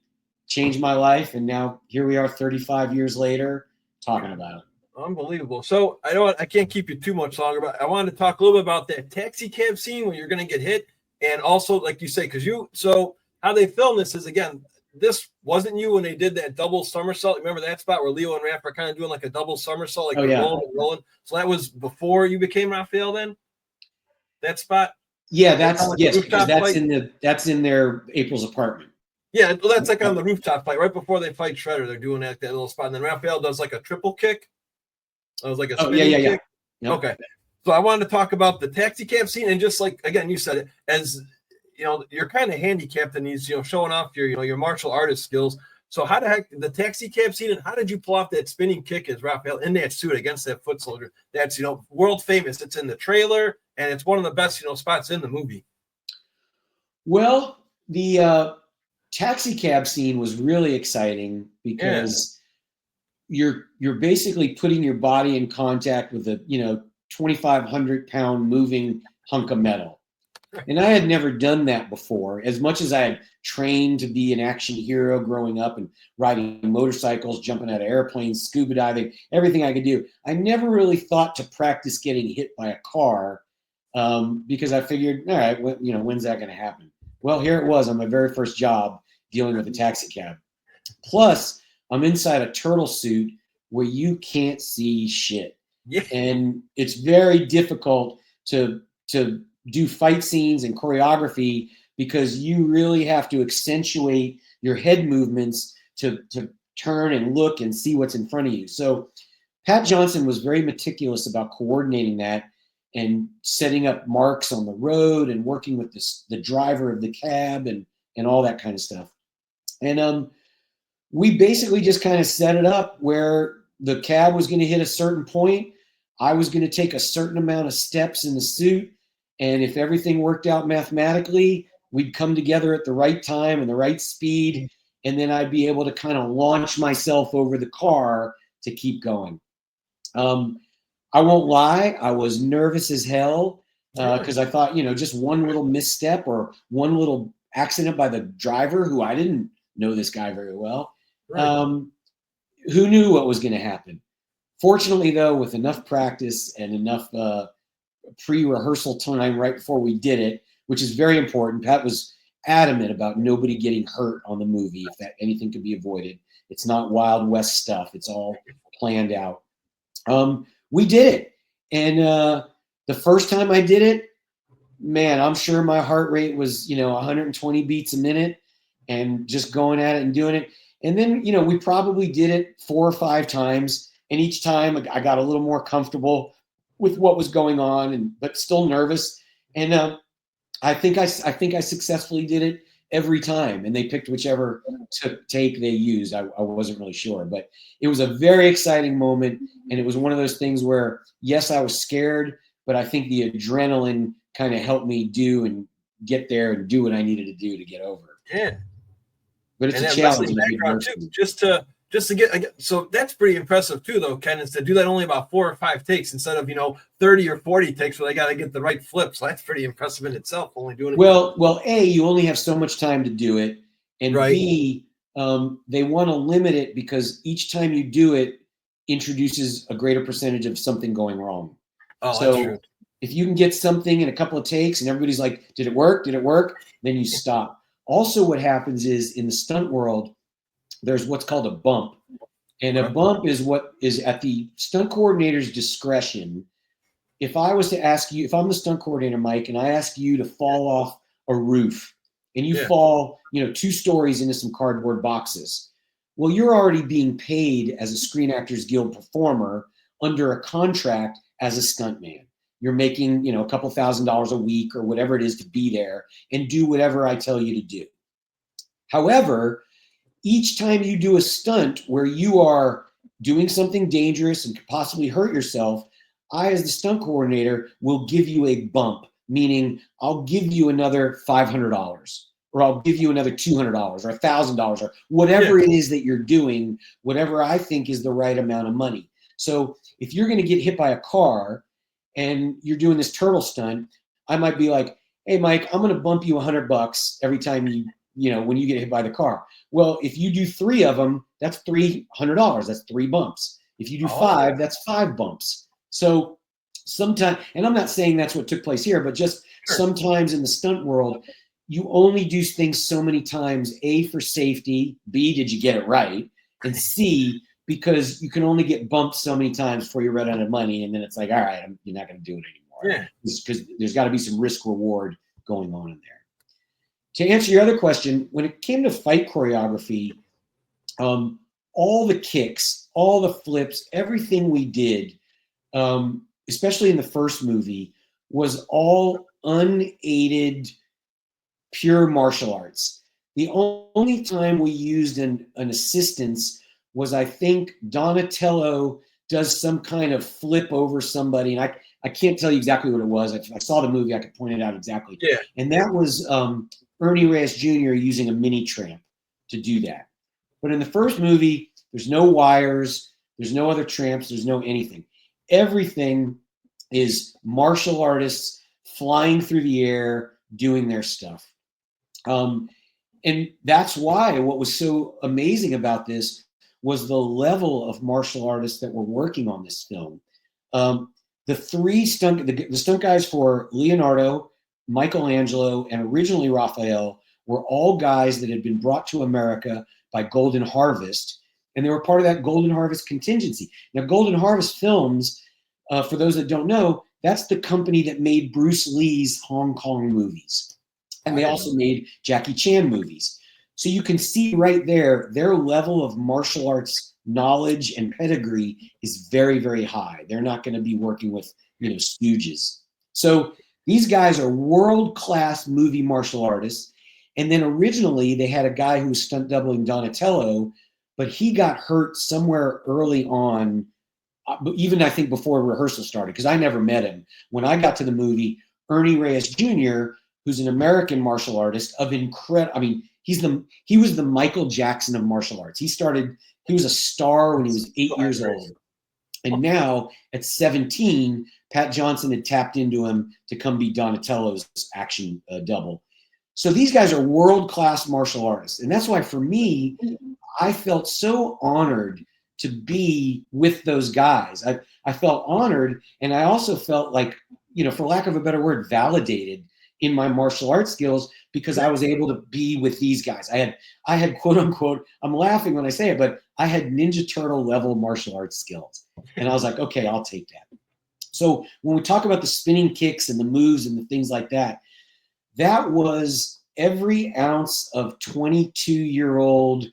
changed my life. And now here we are 35 years later talking about it. Unbelievable. So I know I can't keep you too much longer, but I wanted to talk a little bit about that taxi cab scene when you're going to get hit. And also, like you say, so how they film this is, again, this wasn't you when they did that double somersault. Remember that spot where Leo and Raph are kind of doing like a double somersault, like rolling and rolling. So that was before you became Raphael then? That spot? Yeah, because that's in their April's apartment. Yeah, well, that's like on the rooftop fight, right before they fight Shredder. They're doing that little spot. And then Raphael does like a triple kick. It was like a spinning kick. Yep. Okay. So I wanted to talk about the taxi cab scene, and just like, again, you said it, as you know, you're kind of handicapped in these, showing off your martial artist skills. So how the heck the taxi cab scene, and how did you pull off that spinning kick as Raphael in that suit against that foot soldier? That's, world famous. It's in the trailer, and it's one of the best, spots in the movie. Well, the taxi cab scene was really exciting because you're basically putting your body in contact with a 2,500 pound moving hunk of metal. And I had never done that before. As much as I had trained to be an action hero growing up and riding motorcycles, jumping out of airplanes, scuba diving, everything I could do, I never really thought to practice getting hit by a car because I figured, all right, when's that going to happen? Well, here it was on my very first job dealing with a taxi cab. Plus, I'm inside a turtle suit where you can't see shit. Yeah. And it's very difficult to do fight scenes and choreography because you really have to accentuate your head movements to turn and look and see what's in front of you. So Pat Johnson was very meticulous about coordinating that and setting up marks on the road and working with the driver of the cab and all that kind of stuff. And we basically just kind of set it up where the cab was going to hit a certain point. I was going to take a certain amount of steps in the suit. And if everything worked out mathematically, we'd come together at the right time and the right speed. And then I'd be able to kind of launch myself over the car to keep going. I won't lie, I was nervous as hell because I thought, just one little misstep or one little accident by the driver, who I didn't know this guy very well. Right. Who knew what was going to happen? Fortunately, though, with enough practice and enough pre-rehearsal time right before we did it, which is very important. Pat was adamant about nobody getting hurt on the movie if that anything could be avoided. It's not Wild West stuff. It's all planned out. We did it. And the first time I did it, man, I'm sure my heart rate was, 120 beats a minute and just going at it and doing it. And then, we probably did it 4 or 5 times. And each time I got a little more comfortable with what was going on, but still nervous. And I think I successfully did it every time. And they picked whichever take they used. I wasn't really sure, but it was a very exciting moment. And it was one of those things where, yes, I was scared, but I think the adrenaline kind of helped me do and get there and do what I needed to do to get over. Yeah. But it's a challenge. Too, just to get, so that's pretty impressive too, though, Ken, is to do that only about 4 or 5 takes instead of 30 or 40 takes where they got to get the right flips. So that's pretty impressive in itself. Only doing it. Well, A, you only have so much time to do it, and right. B, they want to limit it because each time you do it introduces a greater percentage of something going wrong. Oh, so that's true. If you can get something in a couple of takes and everybody's like, "Did it work? Did it work?" Then you stop. Also, what happens is in the stunt world, there's what's called a bump. And a bump is what is at the stunt coordinator's discretion. If I was to ask you, if I'm the stunt coordinator, Mike, and I ask you to fall off a roof and you fall, 2 stories into some cardboard boxes, well, you're already being paid as a Screen Actors Guild performer under a contract as a stuntman. You're making, a couple $1,000s a week or whatever it is to be there and do whatever I tell you to do. However, each time you do a stunt where you are doing something dangerous and could possibly hurt yourself, I, as the stunt coordinator, will give you a bump, meaning I'll give you another $500 or I'll give you another $200 or $1,000 or whatever it is that you're doing, whatever I think is the right amount of money. So if you're going to get hit by a car and you're doing this turtle stunt, I might be like, "Hey, Mike, I'm going to bump you $100 every time you when you get hit by the car. Well, if you do 3 of them, that's $300. That's 3 bumps. If you do 5, that's 5 bumps. So sometimes, and I'm not saying that's what took place here, but just sometimes in the stunt world, you only do things so many times, A, for safety, B, did you get it right, and C, because you can only get bumped so many times before you run out of money, and then it's like, all right, you're not going to do it anymore. Because there's got to be some risk reward going on in there. To answer your other question, when it came to fight choreography, all the kicks, all the flips, everything we did, especially in the first movie, was all unaided, pure martial arts. The only time we used an assistance was, I think, Donatello does some kind of flip over somebody, and I can't tell you exactly what it was. I saw the movie, I could point it out exactly. Yeah. And that was Ernie Reyes Jr. using a mini tramp to do that. But in the first movie, there's no wires, there's no other tramps, there's no anything. Everything is martial artists flying through the air, doing their stuff. And that's why what was so amazing about this was the level of martial artists that were working on this film. The stunt guys for Leonardo, Michelangelo, and originally Raphael were all guys that had been brought to America by Golden Harvest, and they were part of that Golden Harvest contingency. Now, Golden Harvest Films, for those that don't know, that's the company that made Bruce Lee's Hong Kong movies. And they also made Jackie Chan movies. So you can see right there, their level of martial arts knowledge and pedigree is very, very high. They're not going to be working with, stooges. So these guys are world-class movie martial artists. And then originally they had a guy who was stunt doubling Donatello, but he got hurt somewhere early on, even I think before rehearsal started, because I never met him. When I got to the movie, Ernie Reyes Jr., who's an American martial artist of incredible, he was the Michael Jackson of martial arts. He was a star when he was 8 years old. And now at 17, Pat Johnson had tapped into him to come be Donatello's action double. So these guys are world-class martial artists. And that's why for me, I felt so honored to be with those guys. I felt honored, and I also felt like, for lack of a better word, validated in my martial arts skills, because I was able to be with these guys. I had quote unquote, I'm laughing when I say it, but I had Ninja Turtle level martial arts skills. And I was like, okay, I'll take that. So when we talk about the spinning kicks and the moves and the things like that, that was every ounce of 22-year-old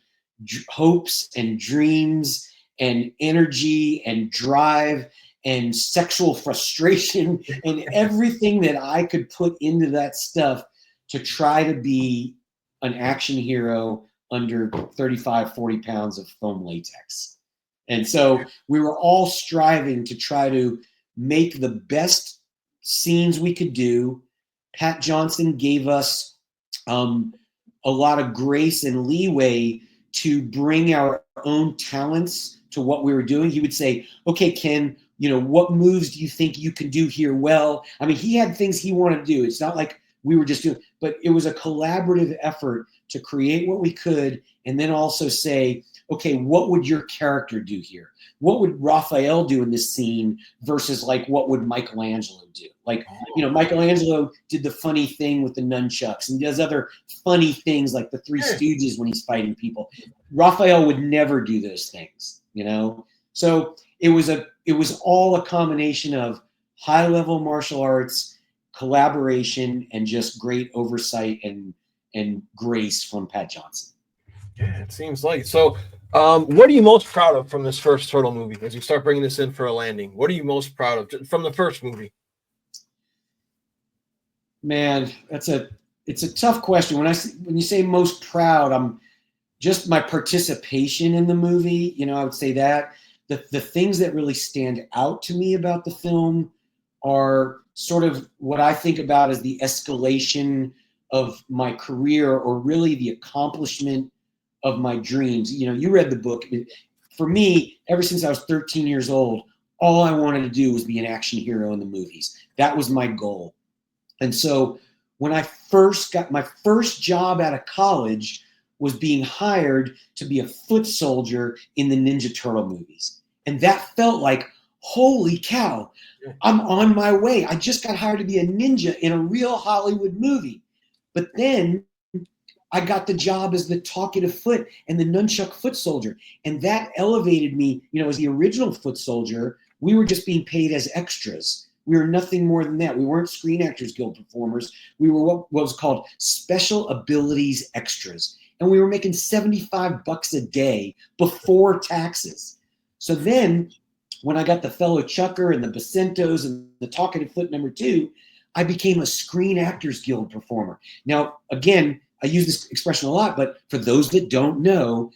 hopes and dreams and energy and drive and sexual frustration and everything that I could put into that stuff to try to be an action hero under 35, 40 pounds of foam latex. And so we were all striving to try to make the best scenes we could do. Pat Johnson gave us a lot of grace and leeway to bring our own talents to what we were doing. He would say, okay, Ken, what moves do you think you can do here well? I mean, he had things he wanted to do. It's not like we were just doing, but it was a collaborative effort to create what we could, and then also say, okay, what would your character do here? What would Raphael do in this scene versus like what would Michelangelo do? Like, Michelangelo did the funny thing with the nunchucks and does other funny things like the Three Stooges when he's fighting people. Raphael would never do those things, So it was all a combination of high-level martial arts, collaboration, and just great oversight and grace from Pat Johnson. Yeah, it seems like. So what are you most proud of from this first Turtle movie as you start bringing this in for a landing? What are you most proud of from the first movie? Man, it's a tough question. When you say most proud, I'm just my participation in the movie. I would say that the things that really stand out to me about the film are sort of what I think about as the escalation of my career, or really the accomplishment of my dreams. You read the book. For me, ever since I was 13 years old, all I wanted to do was be an action hero in the movies. That was my goal. And so when I first got my first job out of college was being hired to be a foot soldier in the Ninja Turtle movies. And that felt like, holy cow, I'm on my way. I just got hired to be a ninja in a real Hollywood movie. But then I got the job as the talkative foot and the nunchuck foot soldier. And that elevated me, as the original foot soldier, we were just being paid as extras. We were nothing more than that. We weren't Screen Actors Guild performers. We were what was called special abilities extras. And we were making $75 a day before taxes. So then when I got the fellow Chucker and the Bacentos and the talkative foot number 2, I became a Screen Actors Guild performer. Now, again, I use this expression a lot, but for those that don't know,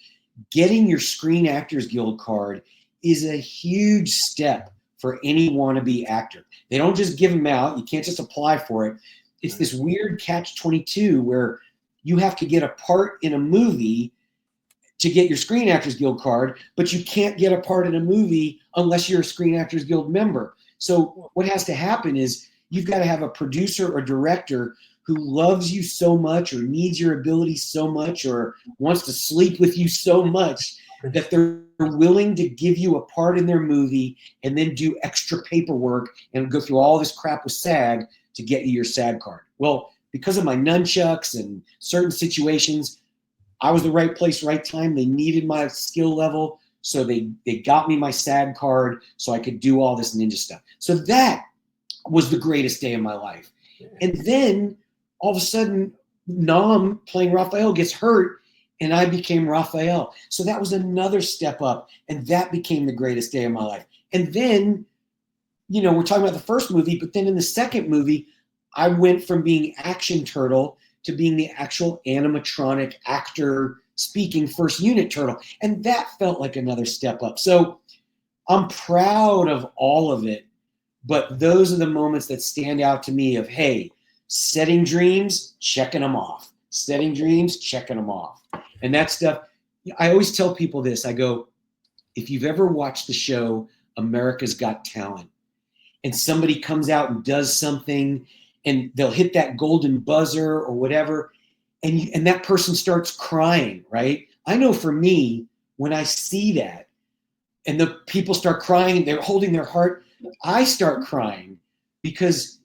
getting your Screen Actors Guild card is a huge step for any wannabe actor. They don't just give them out. You can't just apply for it. It's this weird catch-22 where you have to get a part in a movie to get your Screen Actors Guild card, but you can't get a part in a movie unless you're a Screen Actors Guild member. So what has to happen is you've got to have a producer or director who loves you so much or needs your ability so much or wants to sleep with you so much that they're willing to give you a part in their movie and then do extra paperwork and go through all this crap with SAG to get you your SAG card. Well, because of my nunchucks and certain situations, I was the right place, right time. They needed my skill level, so they got me my SAG card so I could do all this ninja stuff. So that was the greatest day of my life. And then all of a sudden, Nam playing Raphael gets hurt, and I became Raphael. So that was another step up, and that became the greatest day of my life. And then, we're talking about the first movie, but then in the second movie, I went from being Action Turtle to being the actual animatronic actor speaking first unit turtle. And that felt like another step up. So I'm proud of all of it, but those are the moments that stand out to me of, hey, setting dreams, checking them off. Setting dreams, checking them off. And that stuff, I always tell people this. I go, if you've ever watched the show America's Got Talent, and somebody comes out and does something, and they'll hit that golden buzzer or whatever, and that person starts crying, right? I know for me, when I see that, and the people start crying, and they're holding their heart, I start crying because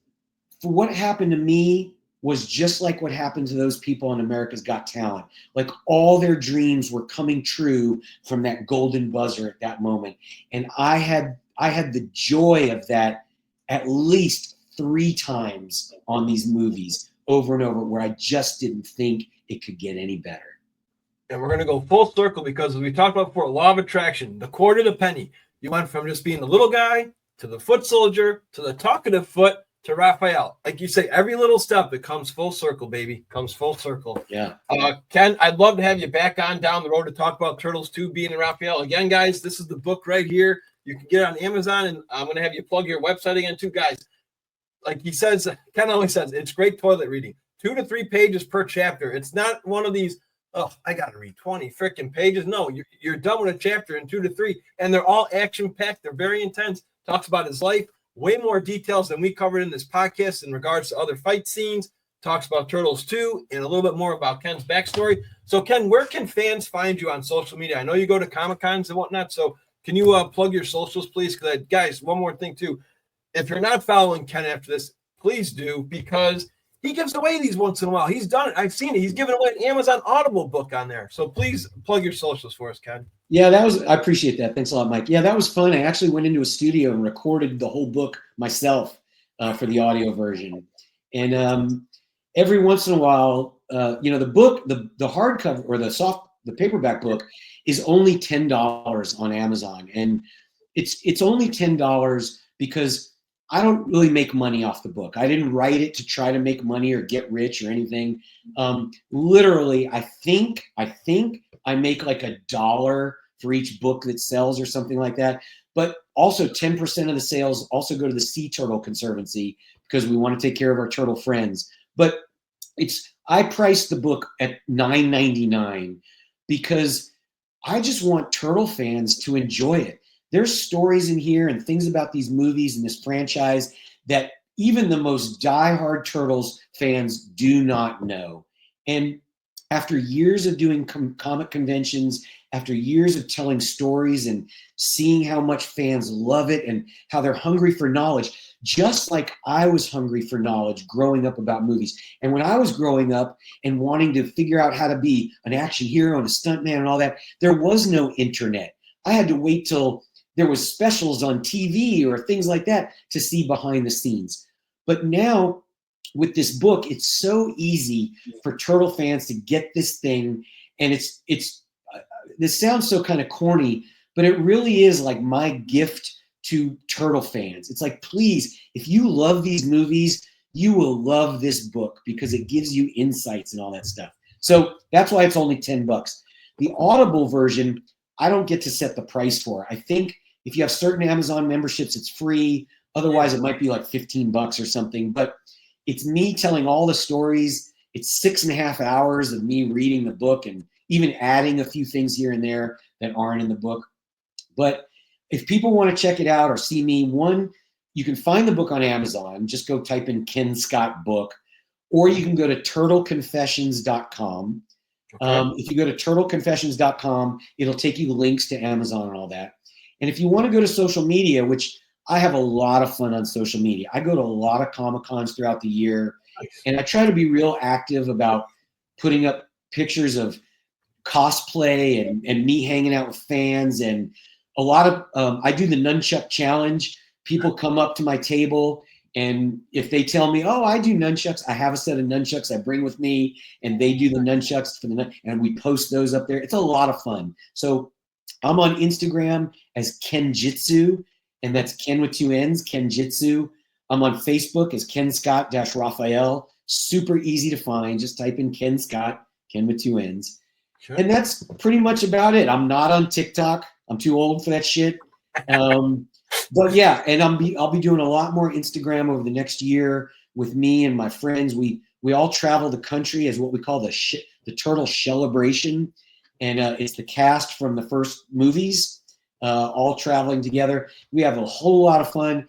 for what happened to me was just like what happened to those people on America's Got Talent. Like all their dreams were coming true from that golden buzzer at that moment. And I had the joy of that at least 3 times on these movies over and over, where I just didn't think it could get any better. And we're going to go full circle because as we talked about before, law of attraction, the quarter to penny. You went from just being the little guy to the foot soldier to the talkative foot to Raphael. Like you say, every little step, it comes full circle, baby. Comes full circle. Yeah. Kenn, I'd love to have you back on down the road to talk about Turtles 2 being in Raphael. Again, guys, this is the book right here. You can get it on Amazon, and I'm going to have you plug your website again too, guys. Like he says, Kenn always says, it's great toilet reading. 2 to 3 pages per chapter. It's not one of these, oh, I got to read 20 freaking pages. No, you're done with a chapter in 2 to 3, and they're all action-packed. They're very intense. Talks about his life, way more details than we covered in this podcast in regards to other fight scenes. Talks about Turtles 2 and a little bit more about Kenn's backstory. So, Kenn, where can fans find you on social media? I know you go to Comic-Cons and whatnot, so can you plug your socials, please? Because, guys, one more thing, too. If you're not following Kenn after this, please do, because he gives away these once in a while. He's done it. I've seen it. He's given away an Amazon Audible book on there. So please plug your socials for us, Kenn. Yeah, I appreciate that. Thanks a lot, Mike. Yeah, that was fun. I actually went into a studio and recorded the whole book myself for the audio version. And every once in a while, the book, the hardcover or the paperback book is only $10 on Amazon. And it's only $10 because I don't really make money off the book. I didn't write it to try to make money or get rich or anything. Literally, I think I make like $1 for each book that sells or something like that. But also 10% of the sales also go to the Sea Turtle Conservancy because we want to take care of our turtle friends. But I priced the book at $9.99 because I just want turtle fans to enjoy it. There's stories in here and things about these movies and this franchise that even the most diehard Turtles fans do not know. And after years of doing comic conventions, after years of telling stories and seeing how much fans love it and how they're hungry for knowledge, just like I was hungry for knowledge growing up about movies. And when I was growing up and wanting to figure out how to be an action hero and a stuntman and all that, there was no internet. I had to wait till there was specials on TV or things like that to see behind the scenes. But now with this book, it's so easy for Turtle fans to get this thing. And it's this sounds so kind of corny, but it really is like my gift to Turtle fans. It's like, please, if you love these movies, you will love this book because it gives you insights and all that stuff. So that's why it's only $10. The Audible version, I don't get to set the price for. I think if you have certain Amazon memberships, it's free. Otherwise, it might be like $15 or something. But it's me telling all the stories. It's 6.5 hours of me reading the book and even adding a few things here and there that aren't in the book. But if people want to check it out or see me, one, you can find the book on Amazon. Just go type in Kenn Scott book, or you can go to turtleconfessions.com. Okay. If you go to turtleconfessions.com, it'll take you links to Amazon and all that. And if you want to go to social media, which I have a lot of fun on social media. I go to a lot of Comic-Cons throughout the year, and I try to be real active about putting up pictures of cosplay and me hanging out with fans. And a lot of, I do the nunchuck challenge. People come up to my table, and if they tell me, oh, I do nunchucks, I have a set of nunchucks I bring with me, and they do the nunchucks and we post those up there. It's a lot of fun. So I'm on Instagram as Kenjitsu, and that's Ken with 2 N's, Kenjitsu. I'm on Facebook as Kenn Scott Raphael. Super easy to find. Just type in Kenn Scott, Ken with 2 N's. Sure. And that's pretty much about it. I'm not on TikTok. I'm too old for that shit. But yeah, and I'll be doing a lot more Instagram over the next year with me and my friends. We all travel the country as what we call the Turtle Celebration, and it's the cast from the first movies all traveling together. We have a whole lot of fun,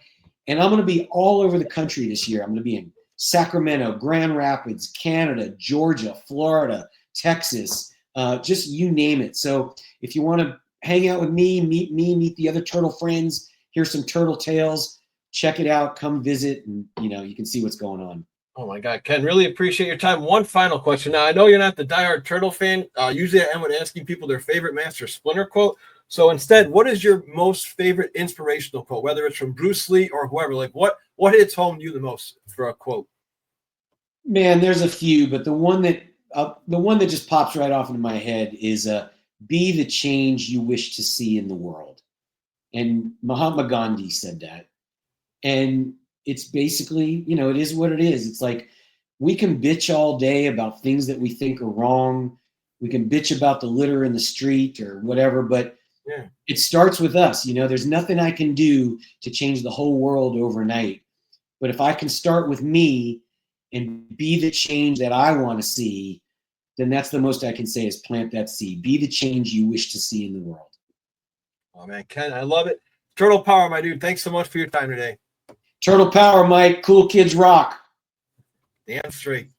and I'm going to be all over the country this year. I'm going to be in Sacramento, Grand Rapids, Canada, Georgia, Florida, Texas, just you name it. So if you want to hang out with me, meet the other Turtle friends, hear some Turtle tales, check it out, come visit, and you can see what's going on. Oh my God, Ken, really appreciate your time. One final question. Now, I know you're not the diehard Turtle fan. Usually I end with asking people their favorite Master Splinter quote. So instead, what is your most favorite inspirational quote, whether it's from Bruce Lee or whoever? Like what hits home to you the most for a quote? Man, there's a few, but the one that just pops right off into my head is be the change you wish to see in the world. And Mahatma Gandhi said that. And it's basically, it is what it is. It's like we can bitch all day about things that we think are wrong. We can bitch about the litter in the street or whatever, but it starts with us. There's nothing I can do to change the whole world overnight. But if I can start with me and be the change that I want to see, then that's the most I can say is plant that seed. Be the change you wish to see in the world. Oh, man, Ken, I love it. Turtle power, my dude. Thanks so much for your time today. Turtle power, Mike. Cool kids rock. Damn straight.